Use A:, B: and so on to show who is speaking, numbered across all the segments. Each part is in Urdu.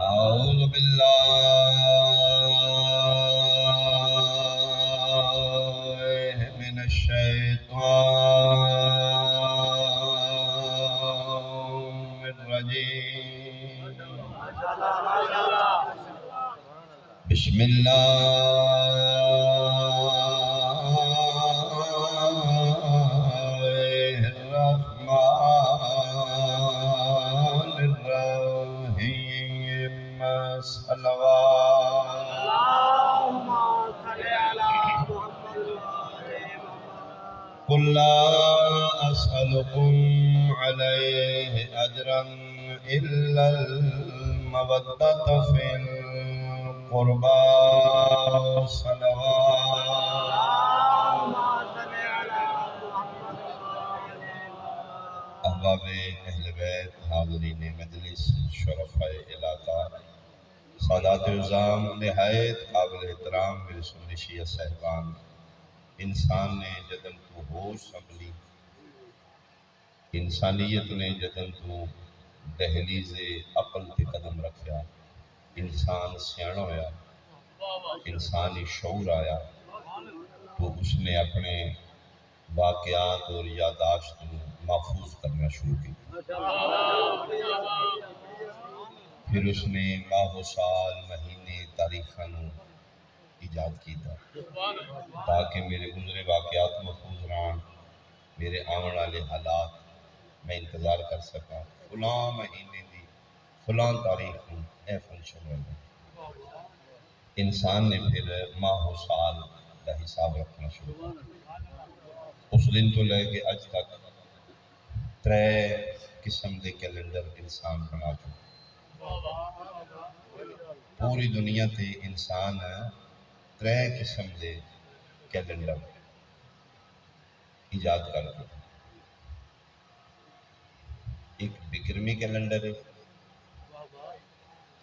A: أعوذ بالله من الشيطان الرجيم بسم الله الرحمن الرحيم صلوات اللهم صل على محمد قل لا أسألكم عليه أجرا إلا المودة في القربى صلوات احباب اہل بیت، حاضرین مجلس، شرفاء علاقہ، سادات عظام، نہایت قابل احترام میرے سنی شیعہ صاحبان، انسان نے جدن تو ہوش سنبھلی، انسانیت نے جدن تو دہلیز عقل تے قدم رکھیا، انسان سیاںا ہویا، انسانی شعور آیا، تو اس نے اپنے واقعات اور یاداشت محفوظ کرنا شروع کی۔ پھر اس نے ماہ و سال، مہینے، تاریخاں ایجاد کیتا تاکہ میرے گزرے واقعات محفوظ رہن، میرے آمن والے حالات میں انتظار کر سکا، فلاں مہینے دی فلاں تاریخ میں اے فنکشن ہوگا۔ انسان نے پھر ماہ و سال کا حساب رکھنا شروع کیا۔ اس دن تو لے کے اج تک 3 قسم دے کیلنڈر انسان بنا چکا۔ پوری دنیا تے انسان 3 قسم دے کیلنڈر ایجاد کر چکا۔ ایک بکرمی کیلنڈر ہے،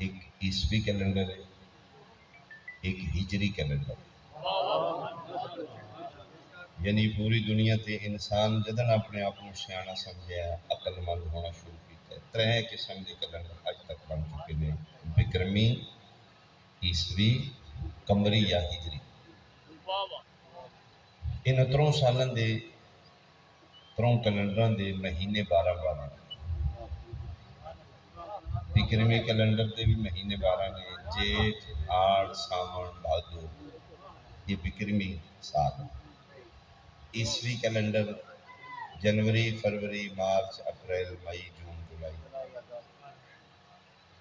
A: ایک عیسوی کیلنڈر ہے، ایک ہجری کیلنڈر۔ یعنی پوری دنیا تے انسان جدن اپنے آپ کو سیاںا سمجھیا، عقل مند ہونا شروع کیتا ہے، 3 قسم کے کیلنڈر اج تک بن چکے ہیں، بکرمی، عیسوی، قمری یا ہجری۔ ان 3 سالوں دے 3 کیلنڈراں دے مہینے 12 بکرمی کیلنڈر دے بھی مہینے 12 نے، جیٹھ، آڑ، ساون، بھادو، یہ بکرمی سال۔ عیسوی کیلنڈر جنوری، فروری، مارچ، اپریل، مئی، جون، جولائی۔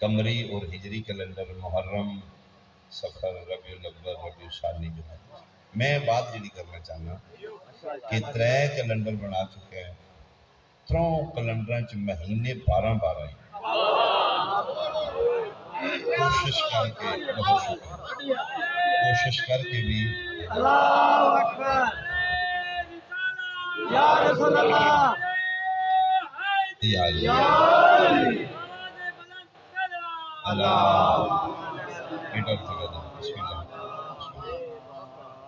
A: قمری اور ہجری کیلنڈر محرم، صفر، ربیع الاول، ربیع الثانی، جولائی۔ میں بات جڑی کرنا چاہنا کہ 3 کیلنڈر بنا چکے ہیں، 3 کیلنڈراں چ مہینے 12 ہیں۔ کوشش کر کے بہت شکر، کوشش کر کے بھی اللہ اکبر یا رسول اللہ یا اللہ بسم اللہ۔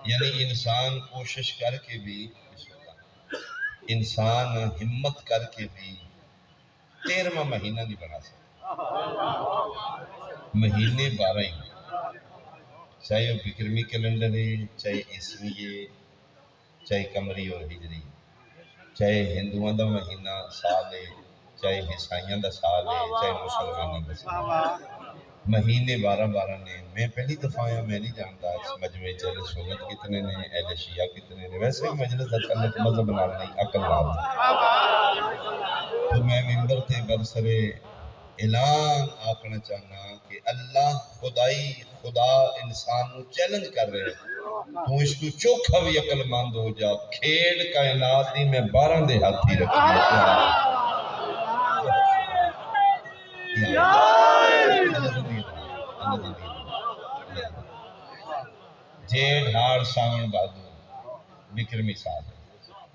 A: یعنی انسان کوشش کر کے بھی، انسان ہمت کر کے بھی 13واں مہینہ نہیں بنا سکتا۔ مہینے 12 ہی، چاہے وہ بکرمی کیلنڈر ہے، چاہے عیسوی ہے، چاہے قمری اور ہجری، چاہے ہندوؤں دا مہینہ سال ہے، چاہے عیسائیاں دا سال ہے، چاہے مسلمانوں دا سال ہے، مہینے 12 نے۔ میں پہلی دفعہ آیا، میں نہیں جانتا اس مجمع اہل سنت کتنے نے، اہل شیعہ کتنے نے، ویسے مجلس دا تعلق مذہب نال نہیں، عقل نال۔ تو میں ممبر تے برسرے اعلان آکھنا چاہنا کہ اللہ خدا انسان نو چیلنج کر رہے ہیں، تو اس کو چوکھا بھی عقل مند ہو جا، کھیڑ کائنات دی میں 12 دے ہاتھی رکھی ہے۔ جیڑ، ہاڑ، ساون، بھادو بکرمی سال،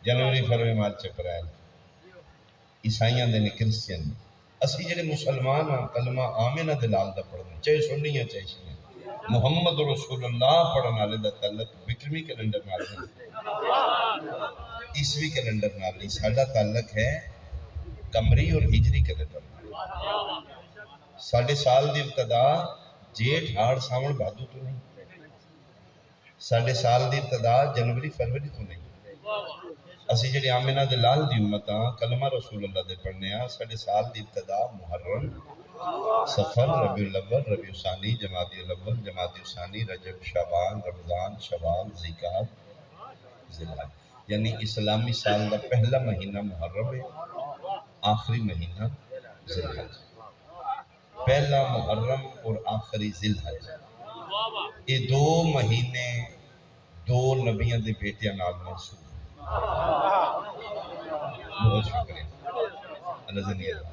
A: جنوری، فروری، مارچ، اپریل عیسائیاں دے نے، کرسچن۔ اسی جڑے مسلمان ہاں کلمہ آمنہ دلال دا پڑھنے، چاہے سنی یا چاہے شیعہ، محمد رسول اللہ پڑھن والے دا تعلق بکرمی کیلنڈر نال نہیں، عیسوی کیلنڈر نال نہیں، ساڈا تعلق ہے قمری اور ہجری کیلنڈر نال۔ ساڈے سال دی ابتدا جیٹھ ہاڑ ساون بھادو تو نہیں، ساڈے سال دی ابتدا جنوری فروری تو نہیں۔ اسی جڑے آمنہ دے لال دی امت ہاں، کلمہ رسول اللہ دے پڑھنے ہاں، ساڈے سال دی ابتدا محرم، صفر، ربیع الاول، ربیع الثانی، جمادی الاول، جمادی الثانی، رجب، شعبان، رمضان، شوال، ذیقعد، ذی الحج۔ یعنی اسلامی سال دا پہلا مہینہ محرم ہے، آخری مہینہ ذی الحج۔ پہلا محرم اور آخری ذی الحج، یہ دو مہینے دو نبیوں دے بیٹیاں نال منسوب۔ بہت شکریہ اللہ زندگی اللہ۔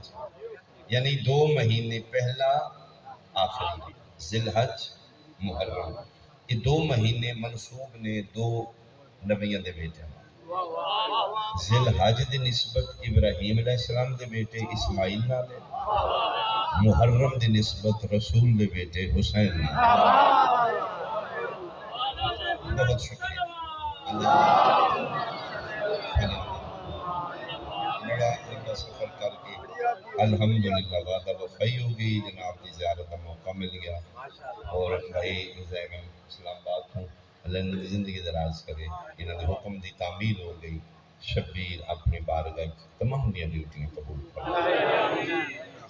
A: یعنی دو مہینے پہلا آخری ذی الحج محرم، یہ دو مہینے منسوب نے دو نبیوں دے بیٹے۔ ذی الحج دی نسبت ابراہیم علیہ السلام دے بیٹے اسماعیل نال ہے، محرم دی نسبت رسول دے بیٹے حسین نال۔ بہت شکریہ بڑا لمبا سفر کر کے الحمدللہ وعدہ وفائی ہو گئی، جناب کی زیارت کا موقع مل گیا، اور بھائی زیگم اسلام آباد ہوں، اللہ نے زندگی دراز کرے، انہوں نے حکم دی تعمیل ہو گئی، شبیر اپنی بارگاہ تمام دیا ڈیوٹیاں قبول کر۔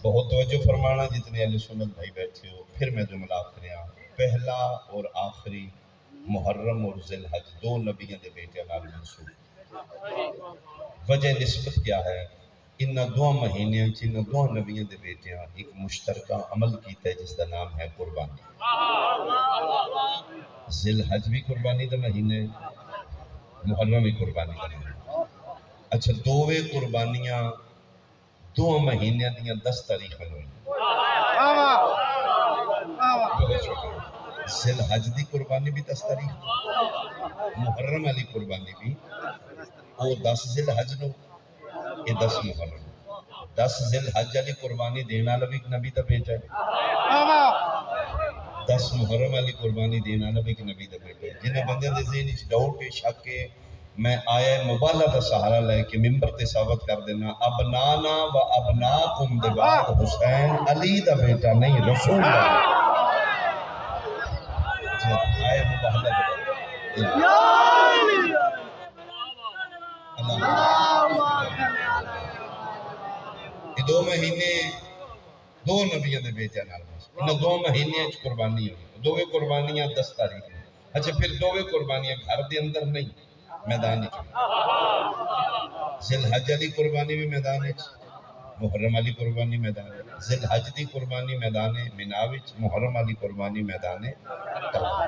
A: بہت توجہ فرمانا جتنے اہل سنت بھائی بیٹھے ہو، پھر میں جملہ آخریاں، پہلا اور آخری محرم اور ذی الحج دو نبیوں دے بیٹے نال منسوب۔ وجہ نسبت کیا ہے؟ ان دو مہینے ان دو نبیوں دے بیٹیاں ایک مشترکہ عمل کیتا ہے جس کا نام ہے قربانی۔ ذی الحج بھی قربانی دا مہینے، محرم بھی قربانی دا مہینے۔ اچھا دووے قربانیاں دو مہینے دیاں 10 تاریخ میں ہوئی۔ ذی الحج دی قربانی بھی 10 تاریخ، محرم علی قربانی بھی وہ 10 ذی الحج نو، یہ 10 محرم۔ 10 ذی الحج علی قربانی دینا والا بھی ایک نبی دا بیٹا ہے، 10 محرم علی قربانی دینا والا بھی ایک نبی دا بیٹا ہے۔ جنہیں بندیاں دے ذہن وچ ڈاؤٹ ہے، شک ہے، میں آیا مبالغہ دا سہارا لے کے ممبر تے ثابت کر دینا، ابنانا و ابناکم دے بعد حسین علی دا بیٹا نہیں، رسول دا۔ آیا مبالغہ دا یہ دو مہینے دو نبیوں دے بیٹے نال منسوب، ان دو مہینے قربانی ہوئی، دوویں قربانیاں 10 تاریخ میں۔ اچھا پھر دوویں قربانیاں گھر دے اندر نہیں، میدان وچ۔ ذی الحج علی قربانی بھی میدان وچ، محرم علی قربانی میدان وچ۔ ذی الحج دی قربانی میدان مینا وچ، محرم علی قربانی میدان طلحہ۔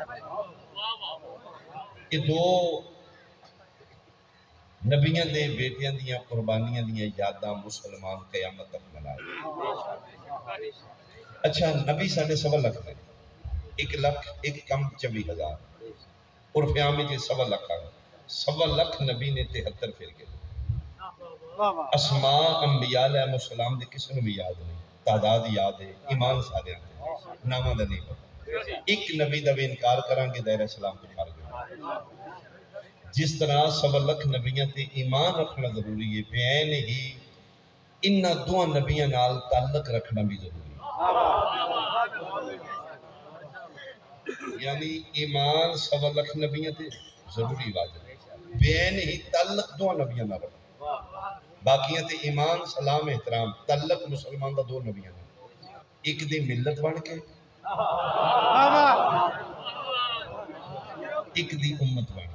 A: یہ دو نبیاں دے بیٹیاں دیاں قربانیاں دیاں یاداں مسلمان قیامت تک منائے۔ اچھا نبی ساڑھے 1.25 لاکھ ہے، 1 لاکھ 1 کم 24,000، عرف عام میں 1.25 لاکھ آگا، 1.25 لاکھ نبی نے 73 پھر کے۔ اسماء انبیاء علیہ السلام دے کسی نے بھی یاد نہیں، تعداد یاد ہے، ایمان سارے آتے ہیں، نامہ دا نہیں پتا۔ ایک نبی دا بھی انکار کریں گے دائرہ اسلام تو خارج ہے۔ جس طرح 1.25 لاکھ نبیوں تے ایمان رکھنا ضروری ہے، بعین ہی انہاں دو نبیوں نال تعلق رکھنا بھی ضروری ہے۔ یعنی ایمان 1.25 لاکھ نبیوں تے ضروری واجب ہے، بعین ہی تعلق دو نبیوں نال رکھنا۔ باقیاں تے ایمان سلام احترام، تعلق مسلمان دا دو نبیوں نال، ایک دی ملت بن کے، ایک دی امت بن کے۔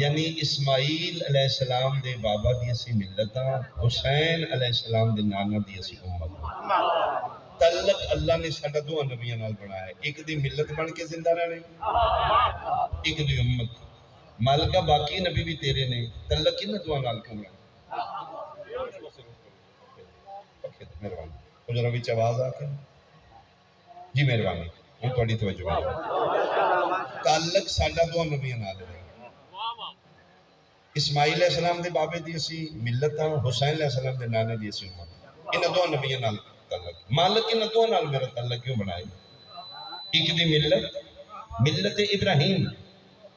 A: یعنی اسماعیل علیہ السلام دے بابا دی اسی ملتاں، حسین علیہ السلام دے نانا دی اسی امت۔ تعلق اللہ نے ساڈا دو نبیوں نال بنایا ہے، ایک دی ملت بن کے زندہ رہنے، ایک دی امت۔ مالکہ باقی نبی بھی تیرے نے، تعلق انہاں دو نال کیوں ہے؟ مہربانی ذرا وچ آواز آ کے جی مہربانی ہوں تھوڑی توجہ۔ تعلق ساڈا دو نبیوں نال ہے، اسماعیل علیہ السلام دے بابے دی اسی ملت ہاں، حسین علیہ السلام دے نانے دی اسی امت۔ انہاں دو نبیوں نال تعلق، مالک انہاں دو نال میرا تعلق کیوں بنائے؟ ایک دی ملت، ملت ابراہیم،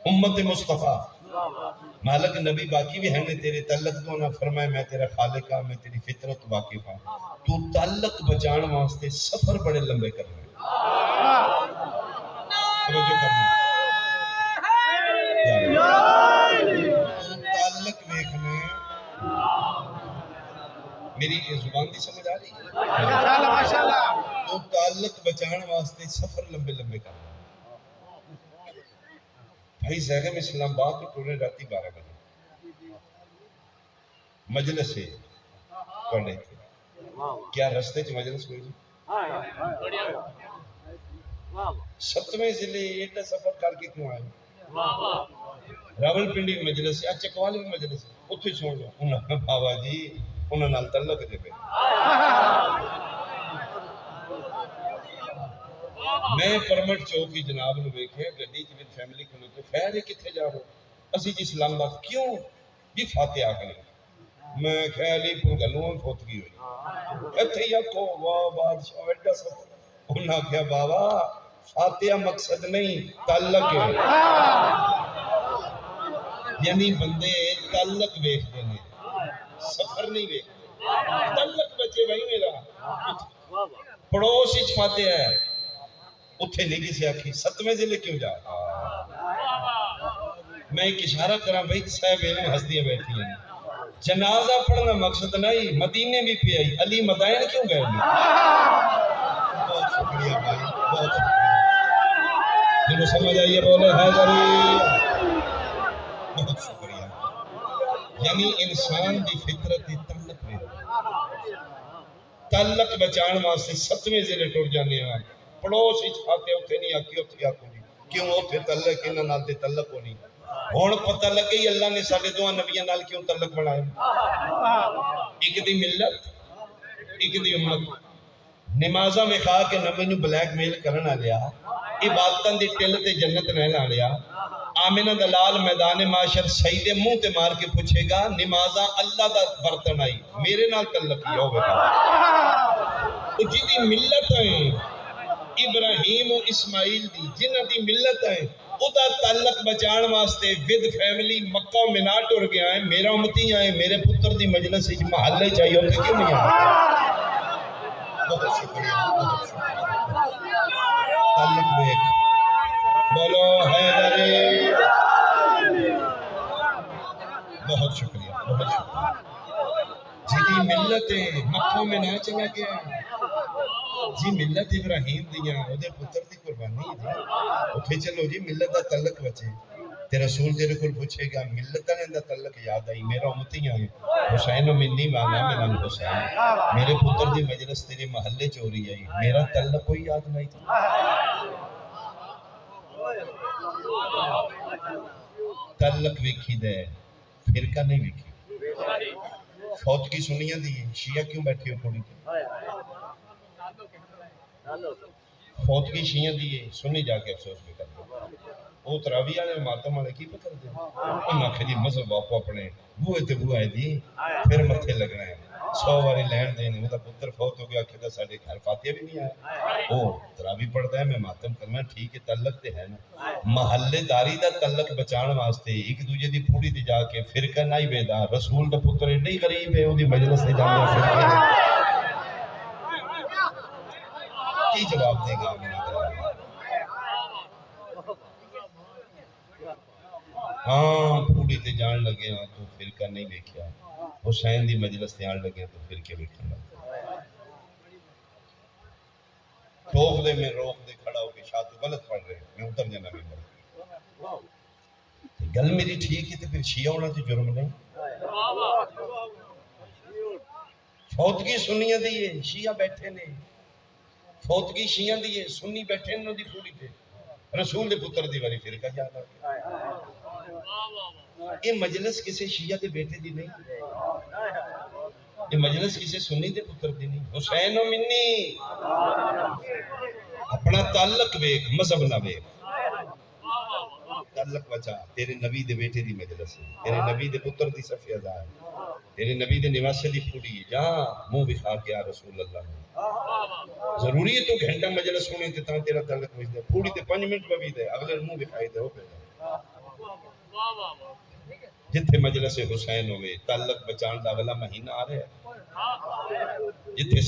A: امت مصطفیٰ، مالک نبی باقی بھی ہیں نے تیرے تعلق تو نہ فرمائے میں تیرا خالق ہاں میں تیری فطرت واقف ہاں تو تعلق بچان واسطے سفر بڑے لمبے کرنے توجہ کرنا تو تعلق دیکھنے میری یہ زبان دی سمجھ آ رہی ہے تو تعلق بچان واسطے سفر لمبے لمبے کرنا بھائی زیغم اسلام آباد تو ٹورے راتی 12 بجے مجلس ہے پڑھنے تھے کیا رستے چ مجلس ہوئی جی 7ویں ضلع ایٹا سفر کر کے کیوں آئے راول پنڈی مجلس ہے چکوال میں مجلس ہے اتھے سن لو انہوں بابا جی انہوں نال تعلق دے پہ میں پرمٹ چوکی جناب نے دیکھے گڈی کی فیملی کو تو خیر ہے کتنے جا رہے اسی جی اسلام آباد کیوں جی فاتحہ کریں میں خیالی پور گلوں فوتگی ہوئی ایتھے یا کو واہ بادشاہ ایڈا سب انہاں کیا بابا فاتحہ مقصد نہیں تعلق ہے یعنی بندے تعلق دیکھ دینے سفر نہیں دیکھ تعلق بچے بھائی میرا پڑوس ہی فاتحہ ہے اتھے نہیں کسی آکھی 7ویں ضلع کیوں جا میں ایک اشارہ کرا بھائی صاحب علم ہستیاں بیٹھی ہیں جنازہ پڑھنا مقصد نہیں مدینے بھی پہ آئی علی مدائن کیوں گئے بہت شکریہ بھائی بہت شکریہ جنہوں سمجھ آئیے بولے حیدری بہت شکریہ یعنی انسان دی فطرت دی تعلق میں تعلق بچان واسطے 7ویں ضلع ٹوٹ جانے ہیں پڑوس ہی چھاتے ہوتے نہیں آکی ہوتے آکو نہیں کیوں ہوتے تعلق انہاں نال تے تعلق ہونی ہون پتہ لگے ہی اللہ نے ساڑھے 2 نبیوں نال کیوں تعلق بڑھائے ایک دی ملت ایک دی امت نمازہ میں کہا کہ نبی نو بلیک میل کرنا لیا عبادتاں دی ٹل تے جنت رہنا لیا آمینہ دلال میدان معاشر سعید منہ تے مار کے پوچھے گا نمازہ اللہ دا برتن آئی میرے نال تعلق کیا ہوگا تو جی دی ملت ہیں ابراہیم و اسماعیل دی جنہ دی ملت ہیں ادا تعلق بچان واسطے ود فیملی مکہ و منا ٹر گیا ہے میرا امتی آئے میرے پتر دی مجلس ہی محلے چاہیے ہوتے کیوں نہیں آئے بہت شکریہ بہت شکریہ تعلق دیکھ بولو حیدری بہت شکریہ بہت شکریہ جی ملت مکہ میں نہ چلا گیا جی ملت ابراہیم دیاں وہ دے پتر دی قربانی دی اٹھے چلو جی ملت دا تعلق بچے تے رسول تیرے کو پوچھے گا ملت دا تعلق یاد آئی میرا امتی آئے حسین و منی وانا ملن حسین میرے پتر دی مجلس تیرے محلے چوری آئی میرا تعلق کوئی یاد نہیں تھا تعلق ویکھی دے فرقہ نہیں ویکھی فوت کی سنیاں دی شیعہ کیوں بیٹھی ہو تھوڑی فوت کی شیعہ دی سنی جا کے افسوس بھی کر دیں وہ تراوی آنے ماتم آنے کی پتر دیں انہاں کھجی مذہب واپو اپنے بوئے تے بوئے دی پھر متھے لگ رہے ہیں 100 واری لین دینے وہ دا پتر فوت ہو گیا کہتا ساڑھے گھر فاتحہ بھی نہیں آیا وہ تراوی پڑھتا ہے میں ماتم کرنا ٹھیک ہے تعلق تے ہے نا محلے داری دا تعلق بچان واسطے ایک دوجہ دی پھوڑی دی جا کے فرقہ نہیں بیدا رسول دا پتر ایڈی غریب ہے وہ دی مجلس سے جانے فرقہ ہے کی جواب دے گا ہاں پھوڑی تے جان لگے ہاں تو فرقہ نہیں دیکھیا حسین دی مجلس تے آن لگے تو فرقے بیٹھن لگے ٹوک دے میں روک دے کھڑا ہو کے شاہ تو غلط پڑھ رہے میں اتر جانا بھی پڑھ گل میری ٹھیک ہے تو پھر شیعہ ہونا تو جرم نہیں فوت کی سنیاں دیئے شیعہ بیٹھے نے فوت کی شیعہ دیئے سنی بیٹھے نے دی پوری تھے رسول دے پتر دی والی فرقہ جانا یہ مجلس کسی شیعہ دے بیٹے دی نہیں یہ مجلس کسی سنی دے پتر دی نہیں حسین و منی اپنا تعلق بیک مذہب نہ بیک تعلق بچا تیرے نبی دے بیٹے دی مجلس ہے تیرے نبی دے پتر دی صفی ازا ہے تیرے نبی دے نواسے دی پھوڑی ہے جا منہ بخا کے آ رسول اللہ نے ضروری ہے تو گھنٹہ مجلس ہونے تے تاں تیرا تعلق مجھ دے پھوڑی تے 5 منٹ پہ بھی دے اگلے منہ بخائی دے ہو پہ دے جتھے مجلس حسین ہوئے تعلق بچان دا اگلا مہینہ آ رہا ہے، جتھے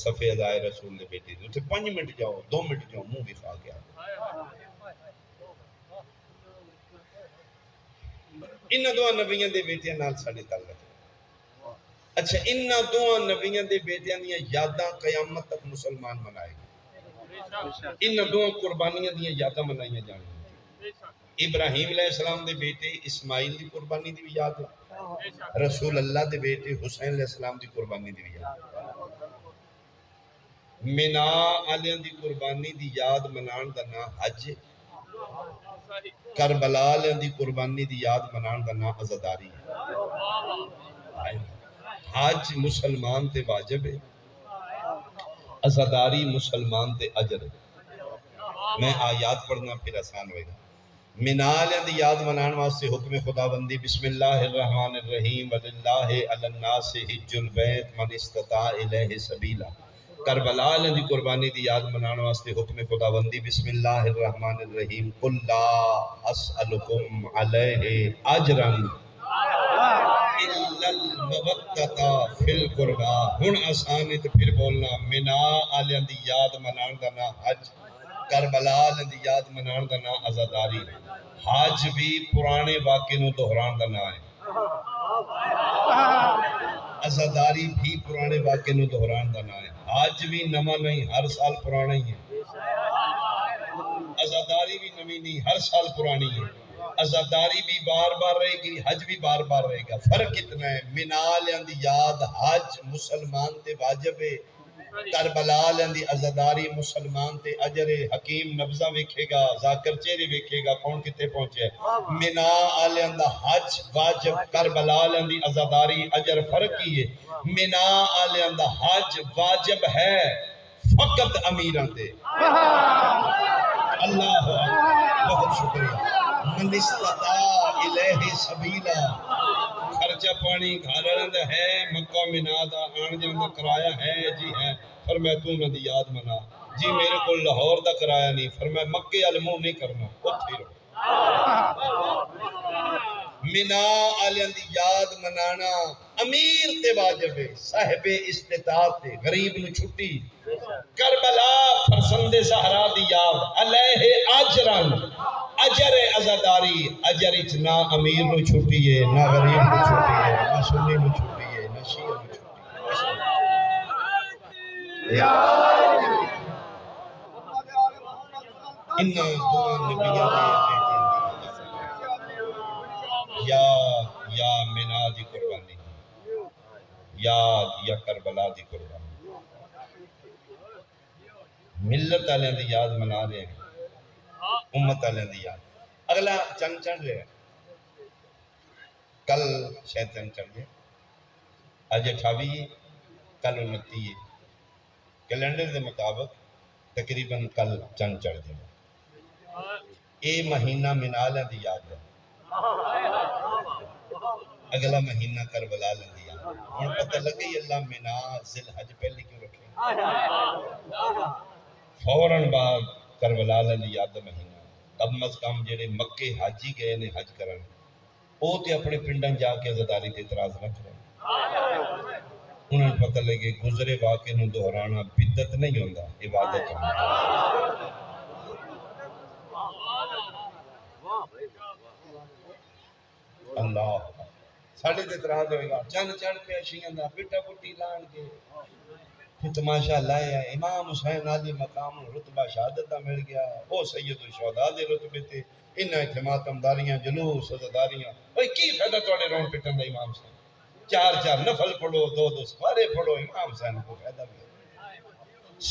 A: صفے ادائے رسول دے بیٹے دی اتھے 5 منٹ جاؤ 2 منٹ جاؤ منہ بھی کھا کے آؤ۔ انہاں دو نبیوں دے بیٹیاں نال ساڈے تعلق ہے۔ اچھا انہاں دو نبیوں دے بیٹیاں دیاں یاداں قیامت تک مسلمان منائے گا، انہاں دو قربانیاں دیاں یاداں منائیاں جانیں۔ ابراہیم علیہ السلام دے بیٹے اسماعیل دی قربانی دی بھی یاد ہے، رسول اللہ دے بیٹے حسین علیہ السلام دی قربانی دی بھی یاد ہے۔ مینا آلیاں دی قربانی دی یاد منان دا نا حج، کربلا آلیاں دی قربانی دی یاد منان دا نا عزاداری ہے۔ حج مسلمان تے واجب ہے، عزاداری مسلمان تے اجر ہے۔ میں آیات پڑھنا پھر آسان ہوئے گا۔ منالیاں دی یاد منان واسطے حکم خداوندی بسم اللہ الرحمن الرحیم وللہ علی الناس حج البیت من استطاع الیہ سبیلا۔ کربلا دی قربانی دی یاد منان واسطے حکم خداوندی بسم اللہ الرحمن الرحیم قل لا اسألکم علیہ اجرا الا المودۃ فی القربی۔ ہن آسان ہے تو پھر بولنا منا آلیاں دی یاد منان دا نا حج، کربلا دی یاد منان دا نا عزاداری۔ حج بھی پرانے واقعے نو دہران دا نا ہے، عزاداری بھی پرانے واقعے نو دہران دا نا ہے۔ حج بھی نواں نہیں ہر سال پرانا ہی ہے، عزاداری بھی نویں نہیں ہر سال پرانی ہے۔ عزاداری بھی بار بار رہے گی، حج بھی بار بار رہے گا۔ فرق اتنا ہے منالیاں دی یاد حج مسلمان تے واجب ہے، کربلا دی عزاداری مسلمان تے اجر ہے۔ حکیم نبضہ ویکھے گا، ذاکر چہرے ویکھے گا، کون کتے پہنچے۔ منا آلیاں دا حج واجب، کربلا دی عزاداری اجر۔ فرق ہی ہے منا آلیاں دا حج واجب ہے فقط امیران تے۔ اللہ بہت شکریہ۔ من استطاع الیہ سبیلا، خرچہ پانی گھارن دا ہے، مکہ منا دا آن جان دا کرایا ہے جی ہے۔ فرمایا تو نہ دی یاد منا جی میرے کو لاہور دا کرایا نہیں، فرمایا مکے علموں نہیں کرنا اتھی رہو۔ منا آلیاں دی یاد منانا امیر تے واجب ہے، صاحب استطاعت تے، غریب نو چھٹی۔ کربلا فرزند زہرا دی یاد علیہ اجرن، اجر عزاداری، اجر اچ نہ امیر نو چھٹی ہے، نہ غریب نو چھٹی ہے، نہ سنی نو چھٹی ہے، نہ شیعہ نو چھٹی ہے۔ انہاں دو نبیوں دے یا منا دی قربانی، یاد یا کربلا دی قربانی، ملت والے دی یاد منا رہے ہیں، امت والے دی یاد۔ اگلا چند چڑھ رہے ہیں، کل شاید چند چڑھ گئے، اج 28 ہے، کل 29 ہے، کیلنڈر دے مطابق تقریباً کل چند چڑھ جائے۔ اے مہینہ منا والے دی یاد ہے، اگلا مہینہ کربلا دی یاد۔ ہن پتہ لگی اللہ منا ذی الحج پہلے کیوں رکھے، فوراً بعد کربلا دی یاد دا مہینہ۔ کم از کم جڑے مکے حاجی گئے نے حج کرن وہ تے اپنے پنڈاں جا کے عزاداری تے اعتراض نہ کریں، انہوں نے پتہ لگے گزرے واقعے نو دہرانا بدعت نہیں ہوندا، عبادت ہوندا۔ اللہ ساڑھے تے اعتراض ہوئے گا، چند چڑھ پہ شیعہ دا پٹا پٹی لان کے پھر تماشا لائے امام حسین علی مقام رتبہ شہادت دا مل گیا، وہ سید الشہداء دے رتبے تے انہاں اتھے ماتمداریاں جلوس عزاداریاں۔ بھئی کی فائدہ توڑے رون پٹن دا امام حسین؟ 4 نفل پڑھو، 2 سوارے پڑھو، امام حسین کو فائدہ بھی۔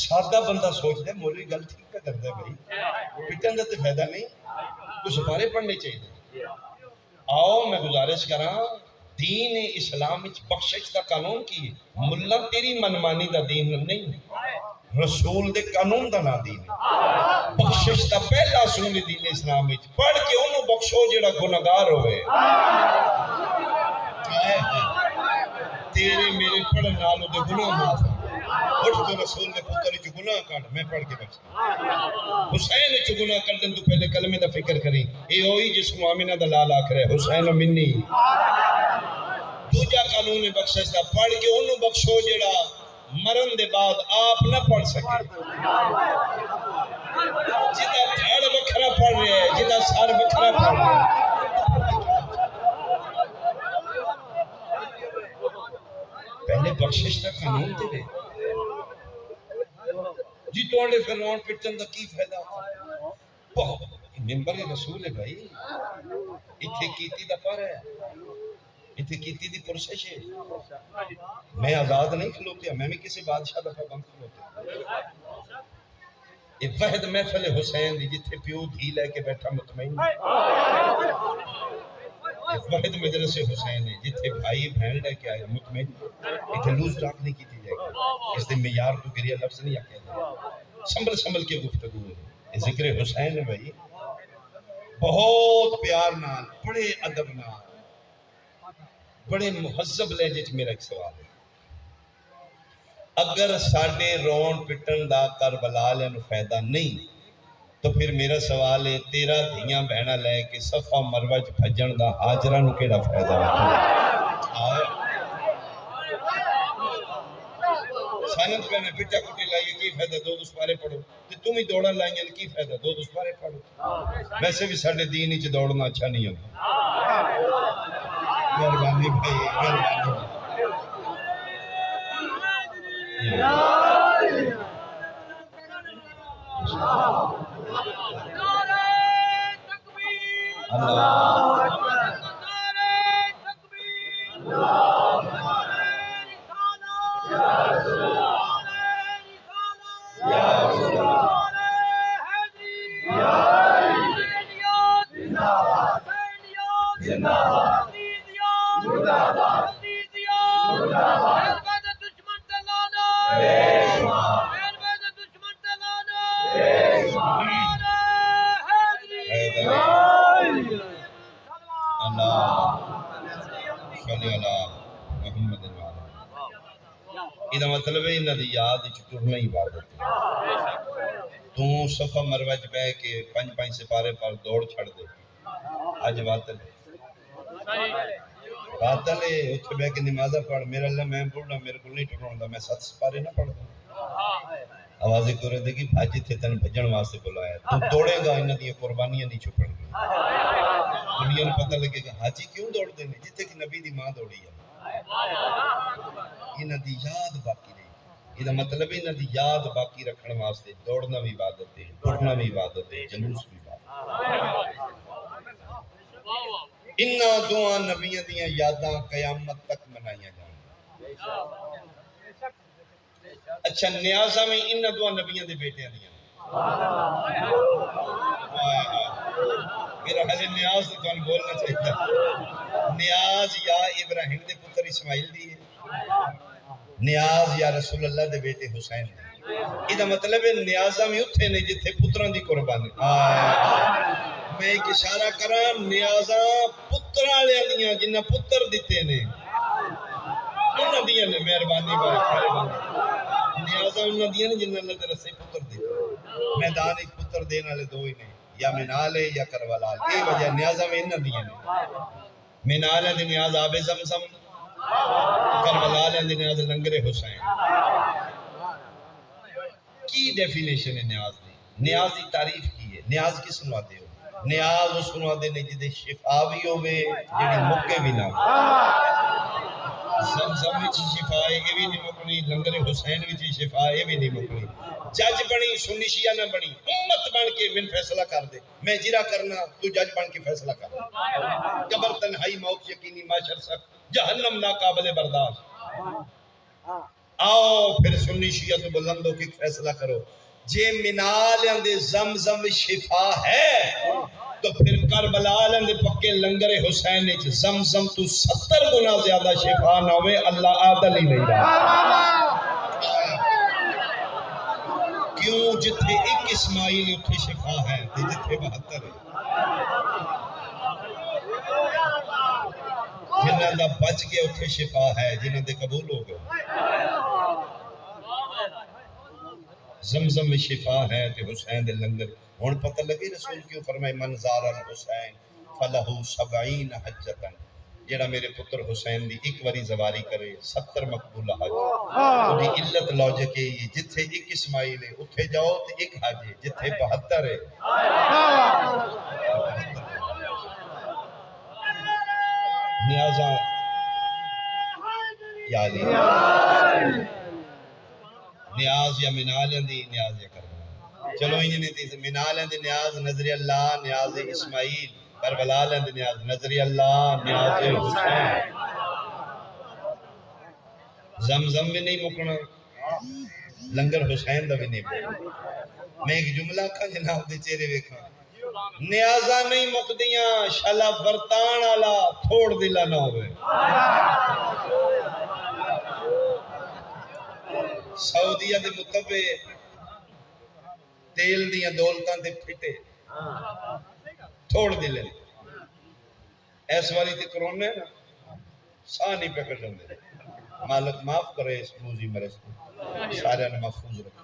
A: سادہ بندہ سوچ دے مولی غلطی کا کر دے بھائی، پٹن دا تے فائدہ نہیں، تو سوارے پڑھنے چاہیے۔ آؤ میں گزارش کراں دین اسلام وچ بخشش دا قانون کی ہے، ملا تیری منمانی دا دین نہیں، رسول دے قانون دا نا دین ہے۔ بخشش دا پہلا اصول دین اسلام وچ پڑھ کے انہوں بخشو جڑا گناہگار ہوئے۔ تیرے میرے پڑھن نالوں دے گناہ معاف ہیں، اٹھ تو رسول دے پتر جو گناہ کاٹ میں پڑھ کے بخشا۔ حسین چ گناہ کردن تو پہلے کلمے دا فکر کری اے ہوئی جس کو آمینہ دا لال آکھ رہے حسین و منی دوجا قانون بخشش دا پڑھ کے انہوں بخشو جڑا مرن دے بعد آپ نہ پڑھ سکے جدہ دھڑ بکھرا پڑھ رہے ہیں جدہ سار بکھرا پڑھ رہے ہیں پہلے بخشش دا قانون دے رہے جی توڑے فرعون پٹن دا کی فائدہ ممبر رسول ہے بھائی اتھے کیتی دا پر ہے اتھے کیتی دی پرسش ہے میں آزاد نہیں کھلوتے میں بھی کسی بادشاہ دفعہ بند کھلوتے یہ وحد محفل حسین دی جتھے پیو دھی لے کے بیٹھا مطمئن یہ وحد مجلس حسین ہے جتھے بھائی بہن لے کے آئے مطمئن اتھے لوز ٹاک نہیں کیتی جائے گا اس دن میار تو گریہ لفظ نہیں آکے جائے سنبھل کے گفتگو ہے یہ ذکر حسین ہے بھائی بہت پیار نال بڑے ادب نال بڑے مہذب لہجے چ میرا ایک سوال ہے اگر ساڈے رون پٹن دا کربلا لے نو فائدہ نہیں تو پھر میرا سوال ہے تیرا دھیاں بہنا لے کے صفا مروہ چ بھجن دا ہاجرہ نو کیڑا فائدہ سانت پہنے پٹا کٹی لائیے کی فائدہ دو دسپارے پڑھو تم ہی دوڑا لائیں کی فائدہ دو دسپارے پڑھو ویسے بھی ساڑھے دین ہی چھ دوڑنا اچھا نہیں ہوتا مہربانی بھائی مہربانی مطلب ہے انہاں دی یاد وچ ٹرنا عبادت ہے تو صفا مروہ وچ بیٹھ کے 5 سپارے پر دوڑ چھڑ دے اج باطل ہے اتھے بیٹھ کے نمازہ پڑھ میرا اللہ میں بڑھنا میرے کو نہیں ٹرنا میں 7 سپارے نہ پڑھ دوں آوازیں کو رہے کہ بھاجی تھے تن بھجن واسطے بلایا تو دوڑے گا انہاں دی قربانیاں نہیں چھپن گی دنیا نے پتہ لگے گا حاجی کیوں دوڑ دے نے جتھے کہ نبی دی ماں دوڑی ہے انہاں دی یاد باقی رہی یہ مطلب انہاں دی یاد باقی رکھن واسطے دوڑنا بھی عبادت ہے ٹرنا بھی عبادت ہے جلوس بھی عبادت انہاں دعا نبیوں دیاں یاداں قیامت تک منائیاں جائیں اچھا نیازہ میں انہاں دعا نبیوں دے بیٹیاں دیاں میرا حضر نیاز تو کون بولنا چاہتا نیاز یا ابراہیم دے پتر اسماعیل دی ہے نیاز یا رسول اللہ دے بیٹے حسین دے یہ مطلب ہے نیازہ میں اتھے نہیں جتھے پتران دی قربانی میں ایک اشارہ کرا نیازہ پتران لے آنیاں جنہ پتر دیتے نے انہاں دیاں نے مہربانی بھائی نیازہ انہاں دیاں نے جنہ اللہ دے رسے پتر دیتے میدان ایک پتر دینا لے دو ہی نہیں یا منالے یا کروالال یہ وجہ نیازہ میں انہاں دیاں نے منالے دی نیاز آب زمزم کربلا دے نیاز لنگر حسین کی ڈیفینیشن ہے نیاز دی نیاز دی تعریف کی ہے نیاز کی سنوا دے ہو نیاز وہ سنوا دے نے جدے شفا بھی ہوئے جڑی مکے بھی نہ زمزم وچ شفا ہے یہ بھی نہیں مکنی لنگر حسین وچ شفا ہے یہ بھی نہیں مکنی جج بنی سنی شیعہ نہ بنی امت بن کے من فیصلہ کر دے میں جرا کرنا تو جج بن کے فیصلہ کر قبر تنہائی موت یقینی معاشر سخت جہنم ناقابل برداشت آؤ پھر سنی شیعہ تو بلند ہو کے فیصلہ کرو جے منال اندے زمزم شفا ہے تو پھر کربلا اندے پکے لنگر حسین نے زمزم تو 70 گنا زیادہ شفا نہ ہوئے اللہ عادل ہی نہیں رہا کیوں جتھے ایک اسماعیل اتھے شفا ہے جتھے 72 ہے جنہاں دا بچ گیا اتھے شفا ہے جنہاں دے قبول ہو گئے زمزم میں شفا ہے تے حسین دے لنگر ہن پتہ لگی رسول کیوں فرمائے من زار الحسین فلہو 70 حجتن جیڑا میرے پتر حسین دی ایک واری زواری کرے 70 مقبول حج دی علت لاجک ہے جتھے ایک اسماعیل ہے اتھے جاؤ تے ایک حج ہے جتھے 72 ہے نیازاں یا علی نیاز یا منالیں دی نیاز یا کربلا چلو انہیں تیز منالیں دی نیاز نظر اللہ نیاز اسماعیل کربلا لیں دی نیاز نظر اللہ نیاز حسین زمزم بھی نہیں مکنا لنگر حسین دا بھی نہیں مکنا میں ایک جملہ کھا جناب دے چہرے ویکھا نیازاں نہیں مکدیاں شالا برتان آلا تھوڑ دلا نہ ہوئے سعودیہ دے مطبع تیل دیاں دولتاں دے پھٹے تھوڑ دلے ایس والی تے کرونے نا ساہ نہیں پہ کٹن دے مالک معاف کرے اس موزی مرس کو سارے نے محفوظ رکھا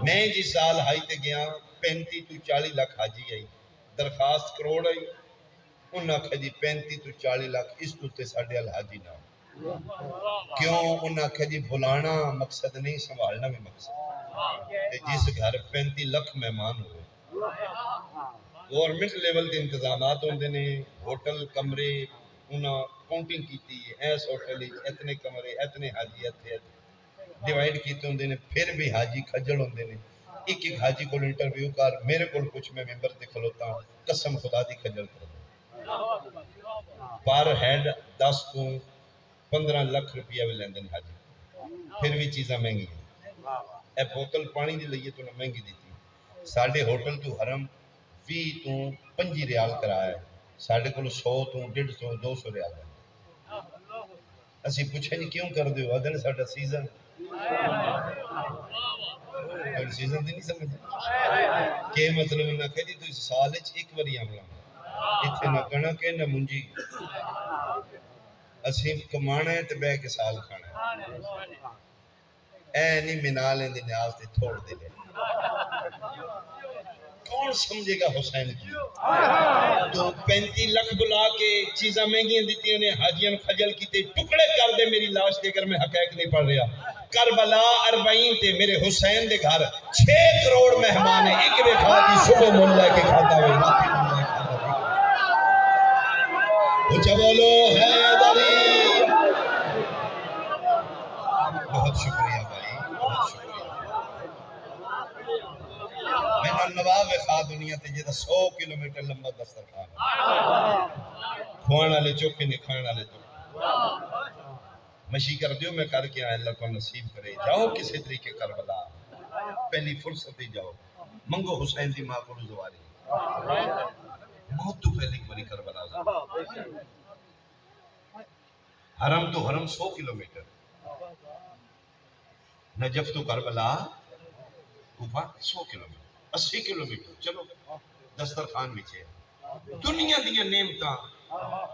A: میں جس سال ہائی تے گیا 35 تو 40 لاکھ حاجی آئی درخواست کروڑ آئی انہاں کہا جی 35 تو 40 لاکھ اس تو تے ساڑھے الحاجی نہ کیوں انہاں کہا جی بھلانا مقصد نہیں سنبھالنا بھی مقصد تے جس گھر 35 لاکھ مہمان ہوئے گورنمنٹ لیول کے انتظامات ہوندے نے ہوٹل کمرے انہاں کاؤنٹنگ کیتی ہے ایس ہوٹل اتنے کمرے اتنے حاجی اتنے ڈیوائیڈ کیتے ہوندے نے پھر بھی حاجی کھجل ہوندے نے ایک ایک حاجی کو انٹرویو کر میرے کو کچھ میں ممبر تے کھلوتا ہوں قسم خدا دی کھجل کر پر ہیڈ 10 تو 15 لاکھ روپیہ بھی لیندے نے حاجی پھر بھی چیزاں مہنگی ہیں اے بوتل پانی دی لئیے تو نہ مہنگی دیتی ساڑھے ہوٹل تو حرم 20 تو 25 ریال کرایا ہے ساڑھے کو 100 تو 150 200 ریال ہے اسی پوچھے نہیں کیوں کر دیو ادھر ساڑھا سیزن کوئی سیزن دی نہیں سمجھ کہ مطلب نہ کہ جی تو اس سال ایک باری عملہ اتھے نہ کنا کہ نہ منجی اسی کمانا ہے تو بے کے سال کھانا ہے اے نہیں منالیں دی نیاز تے تھوڑ دے لے کون سمجھے گا حسین کی تو 35 لاکھ بلا کے چیزاں مہنگی دیتی نے حاجیاں خجل کیتے ٹکڑے کر دے میری لاش دے کر میں حقائق نہیں پڑھ رہا کربلا 40 تے میرے حسین دے گھر 6 کروڑ مہمان ہیں ایک بے کھا دی صبح ملہ کے کھاتا ہوئے اچھا بولو حیدری بہت شکریہ بھائی بہت شکریہ میں نواب خواہ دنیا تے جیدہ 100 کلومیٹر لمبا دسترخوان کھوانا لے چوکے نہیں کھانا لے چوکے مشی کر دیو میں کر کے آئے اللہ کو نصیب کرے جاؤ کسی طریقے کربلا پہلی فرصت ہی جاؤ منگو حسین دی ماں کو زواری موت تو پہلی بڑی کربلا حرم تو حرم 100 کلومیٹر نجف تو کربلا کوفہ 100 کلومیٹر 80 کلومیٹر چلو دسترخوان بچے دنیا دیا نعمتاں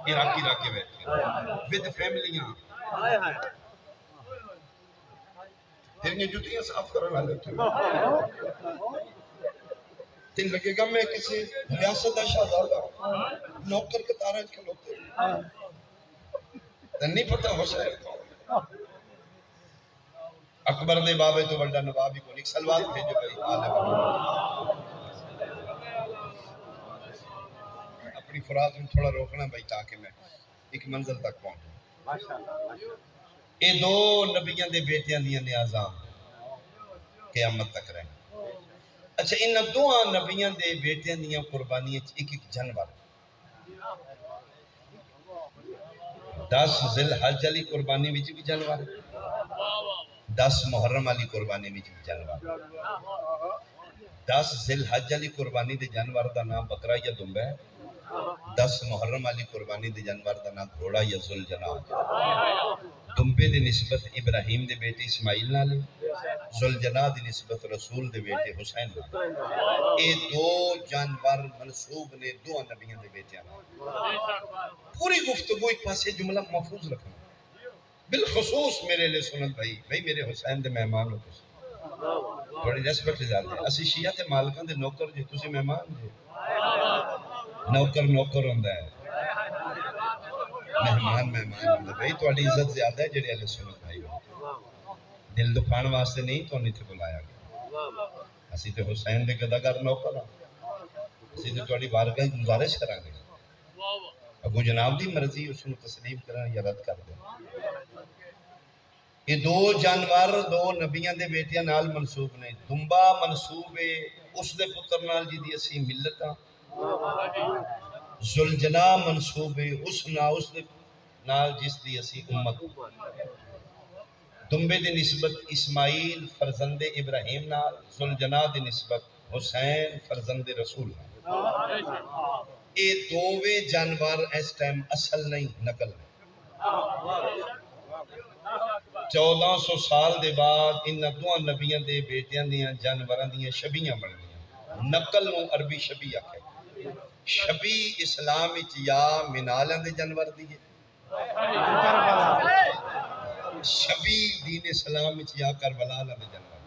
A: عراقی راکے بیٹھے ود فیملیاں پھر یہ جوتیاں صاف کرنا لیتے تین لگے گا میں کسی ریاست شہزادہ نوکر کے تارج کھلوتے نہیں پتہ حسین اکبر دے بابے تو بڑا نوابی کو ایک سلوات بھیجو بھائی عالم اپنی خوراک میں تھوڑا روکنا بھائی تاکہ میں ایک منزل تک پہنچوں اے دو نبیوں دے بیٹیاں دیاں نیازاں قیامت تک رہیں اچھا ان دو نبیوں دے بیٹیاں دیاں قربانیاں ایک ایک جانور 10 ذی الحج علی قربانی وچ بھی جانور 10 محرم علی قربانی وچ بھی جانور 10 ذی الحج علی قربانی دے جانور دا نام بکرا یا دمبا ہے 10 محرم علی قربانی دے جانور دا نام گھوڑا یا ذوالجناح دمبے دی نسبت ابراہیم دے بیٹے اسماعیل نال ذوالجناح دی نسبت رسول دے بیٹے حسین نال اے دو جانور منسوب نے دو نبیوں دے بیٹیاں نال پوری گفتگو ایک پاسے جملہ محفوظ رکھنا بالخصوص میرے لئے سنت بھائی میرے حسین دے مہمان ہو بڑی ریسپیکٹ جاتے ہیں اسی شیعہ تے مالکاں دے نوکر جے تسی مہمان جے نوکر نوکر ہوندا ہے مہمان مہمان ہوندا ہے بھئی تہاڈی عزت زیادہ ہے جڑے اہل سنت بھائی دل دکھان واسطے نہیں تو نہیں بلایا گیا اسی تے حسین دے گداگر نوکر ہاں اسی تے تہاڈی بارگاہ گزارش کراں گے اگو جناب دی مرضی اس نو تسلیم کراں یا رد کر دیں یہ دو جانور دو نبیاں دے بیٹیاں نال منسوب نے دمبا منسوب ہے اس دے پتر نال جی دی اسی ملت ہاں ذوالجنا منسوب ہے اس دے نال جس دی اسی امت دمبے دی نسبت اسماعیل فرزند ابراہیم نال ذوالجنا دی نسبت حسین فرزند رسول نال اے دوویں جانور اس ٹائم اصل نہیں نقل ہے 1400 سال دے بعد ان دو نبیاں دے بیٹیاں دیاں جانوراں دیاں شبیاں بن گئیاں نقل نو عربی شبی آکھے شبی اسلام وچ یا منالاں دے جانور دی شبی دین اسلام وچ یا کربلا دے جانور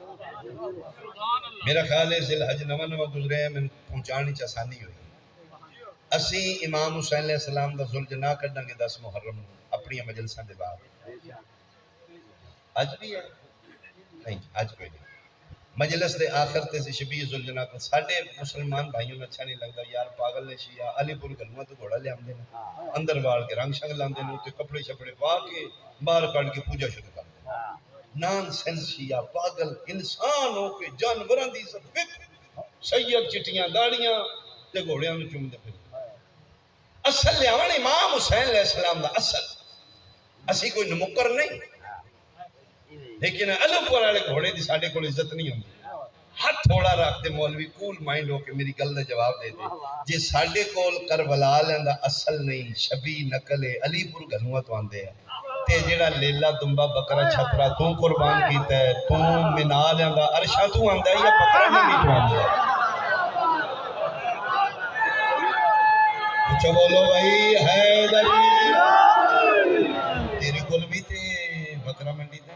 A: میرا خیال ہے ذی الحج نواں نواں گزرے ہیں میں پہنچانے چ آسانی ہوئی اسی امام حسین علیہ السلام دا ذوالجنا کڈاں گے 10 محرم اپنی مجلساں دے بعد اج بھی ہے نہیں اج کوئی نہیں مجلس دے آخر تے شبی ذوالجنا کو ساڈے مسلمان بھائیوں نے اچھا نہیں لگتا یار پاگل نے شیعہ علی پور گلواں تو گھوڑا لے آندے نے اندر وال کے رنگ شنگ لاندے نے تے کپڑے شپڑے پا کے باہر کڈ کے پوجا شروع کر دے نان سینس شیعہ پاگل انسان ہو کے جانوراں دی عزت سید چٹیاں داڑیاں تے گھوڑیاں نوں چومدے پھر اصل لیاون امام حسین علیہ السلام دا اصل اسی کوئی نمکر نہیں لیکن علم پور والے گھوڑے دی ساڈے کول عزت نہیں ہوندی ہاتھ تھوڑا رکھتے مولوی کول مائنڈ ہو کے میری گل دا جواب دے دے جے ساڈے کول کربلا دا اصل نہیں شبی نقل ہے علی پور گھنوا تو آندے ہیں تے جیڑا لیلا دمبا بکرا چھپرا تو قربان کیتا ہے تو منال دا عرشاں تو آندا ہے یا بکرا نہیں تو آندا ہے اچھا بولو بھائی حیدری تیرے کول بھی تے بکرا منڈی تے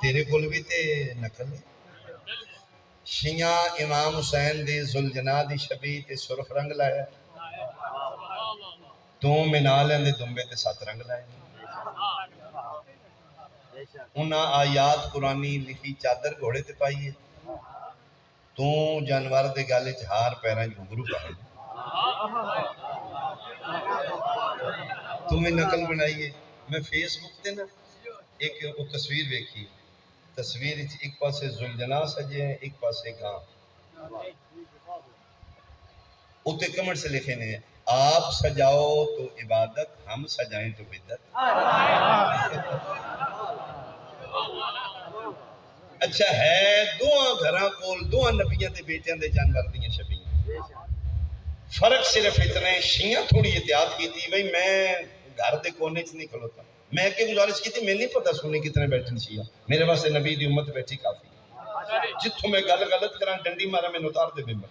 A: تیرے کول بھی تے نقل ہے شیعہ امام حسین دی ذوالجنا دی شبی تے سرخ رنگ لایا تو منالیں دے دمبے تے 7 رنگ لائے انہاں آیات قرآنی لکھی چادر گھوڑے تے پائیے تو جانور دے گالے ہار پیراں گھنگرو پائے تمہیں نقل بنائیے میں فیس بک تے نا ایک تصویر دیکھی تصویر ایک پاسے ذوالجنا سجے ہیں ایک پاسے گاں اتے کمنٹ سے لکھے نے آپ سجاؤ تو عبادت ہم سجائیں تو بدعت اچھا ہے دوہاں گھراں کول دوہاں نبیاں دے بیٹیاں دے جانور دیاں شبیاں فرق صرف اتنا ہے شیعہ تھوڑی احتیاط کی تھی بھئی میں گھر دے کونے چ نہیں کھلوتا میں کہ گزارش کی تھی میں نہیں پتا سنی کتنے بیٹھے شیعہ میرے واسطے نبی دی امت بیٹھی کافی جتھوں میں گل غلط کراں ڈنڈی مارا میں اتار دے ممبر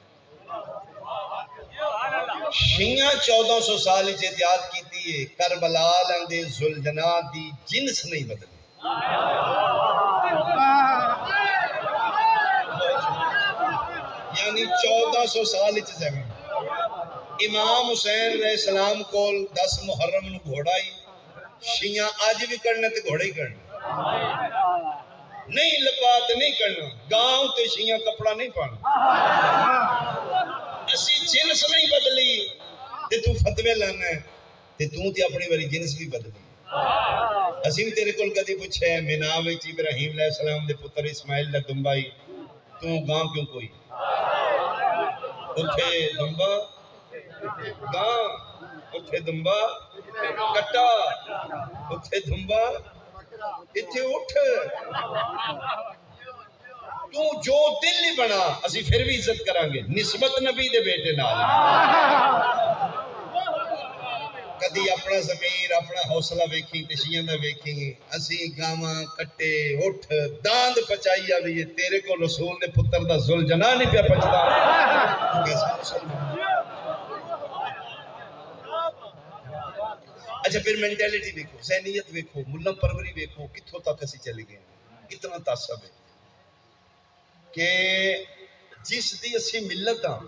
A: شیعہ 1400 سال وچ احتیاط کیتی ہے کربلا لندے ذوالجنا دی جنس نہیں بدلی یعنی 1400 سال وچ زمین امام حسین علیہ السلام کول 10 محرم نو گھوڑا ہی شیعہ آج بھی کرنا تے گھوڑا ہی کرنا نہیں لبات نہیں کرنا گاؤں تے شیعہ کپڑا نہیں پانا اسی جنس نہیں بدلی تے تو فتوے لانا ہے تے تو تے اپنی باری جنس بھی بدلی اسی بھی تیرے کول کدی پوچھے مینا وچ ابراہیم علیہ السلام دے پتر اسماعیل دا دمبائی تو گاں کیوں کوئی اٹھے دمبا گاں اٹھے دمبا کٹا اٹھے دمبا اتھے اٹھ تو جو دل ہی بنا اسی پھر بھی عزت کریں گے نسبت نبی دے بیٹے نال کدی اپنا ضمیر اپنا حوصلہ ویکھی تے شیعہ دا ویکھی اسی گاواں کٹے اٹھ داند پچائی آوی تیرے کو رسول دے پتر دا ذوالجنا نہیں پیا پچدا تو کیسا مسلمان اچھا پھر مینٹیلٹی دیکھو ذہنیت دیکھو ملم پروری دیکھو کتھوں تک اسی چلے گئے اتنا تعصب ہے کہ جس دی اسی ملت ہاں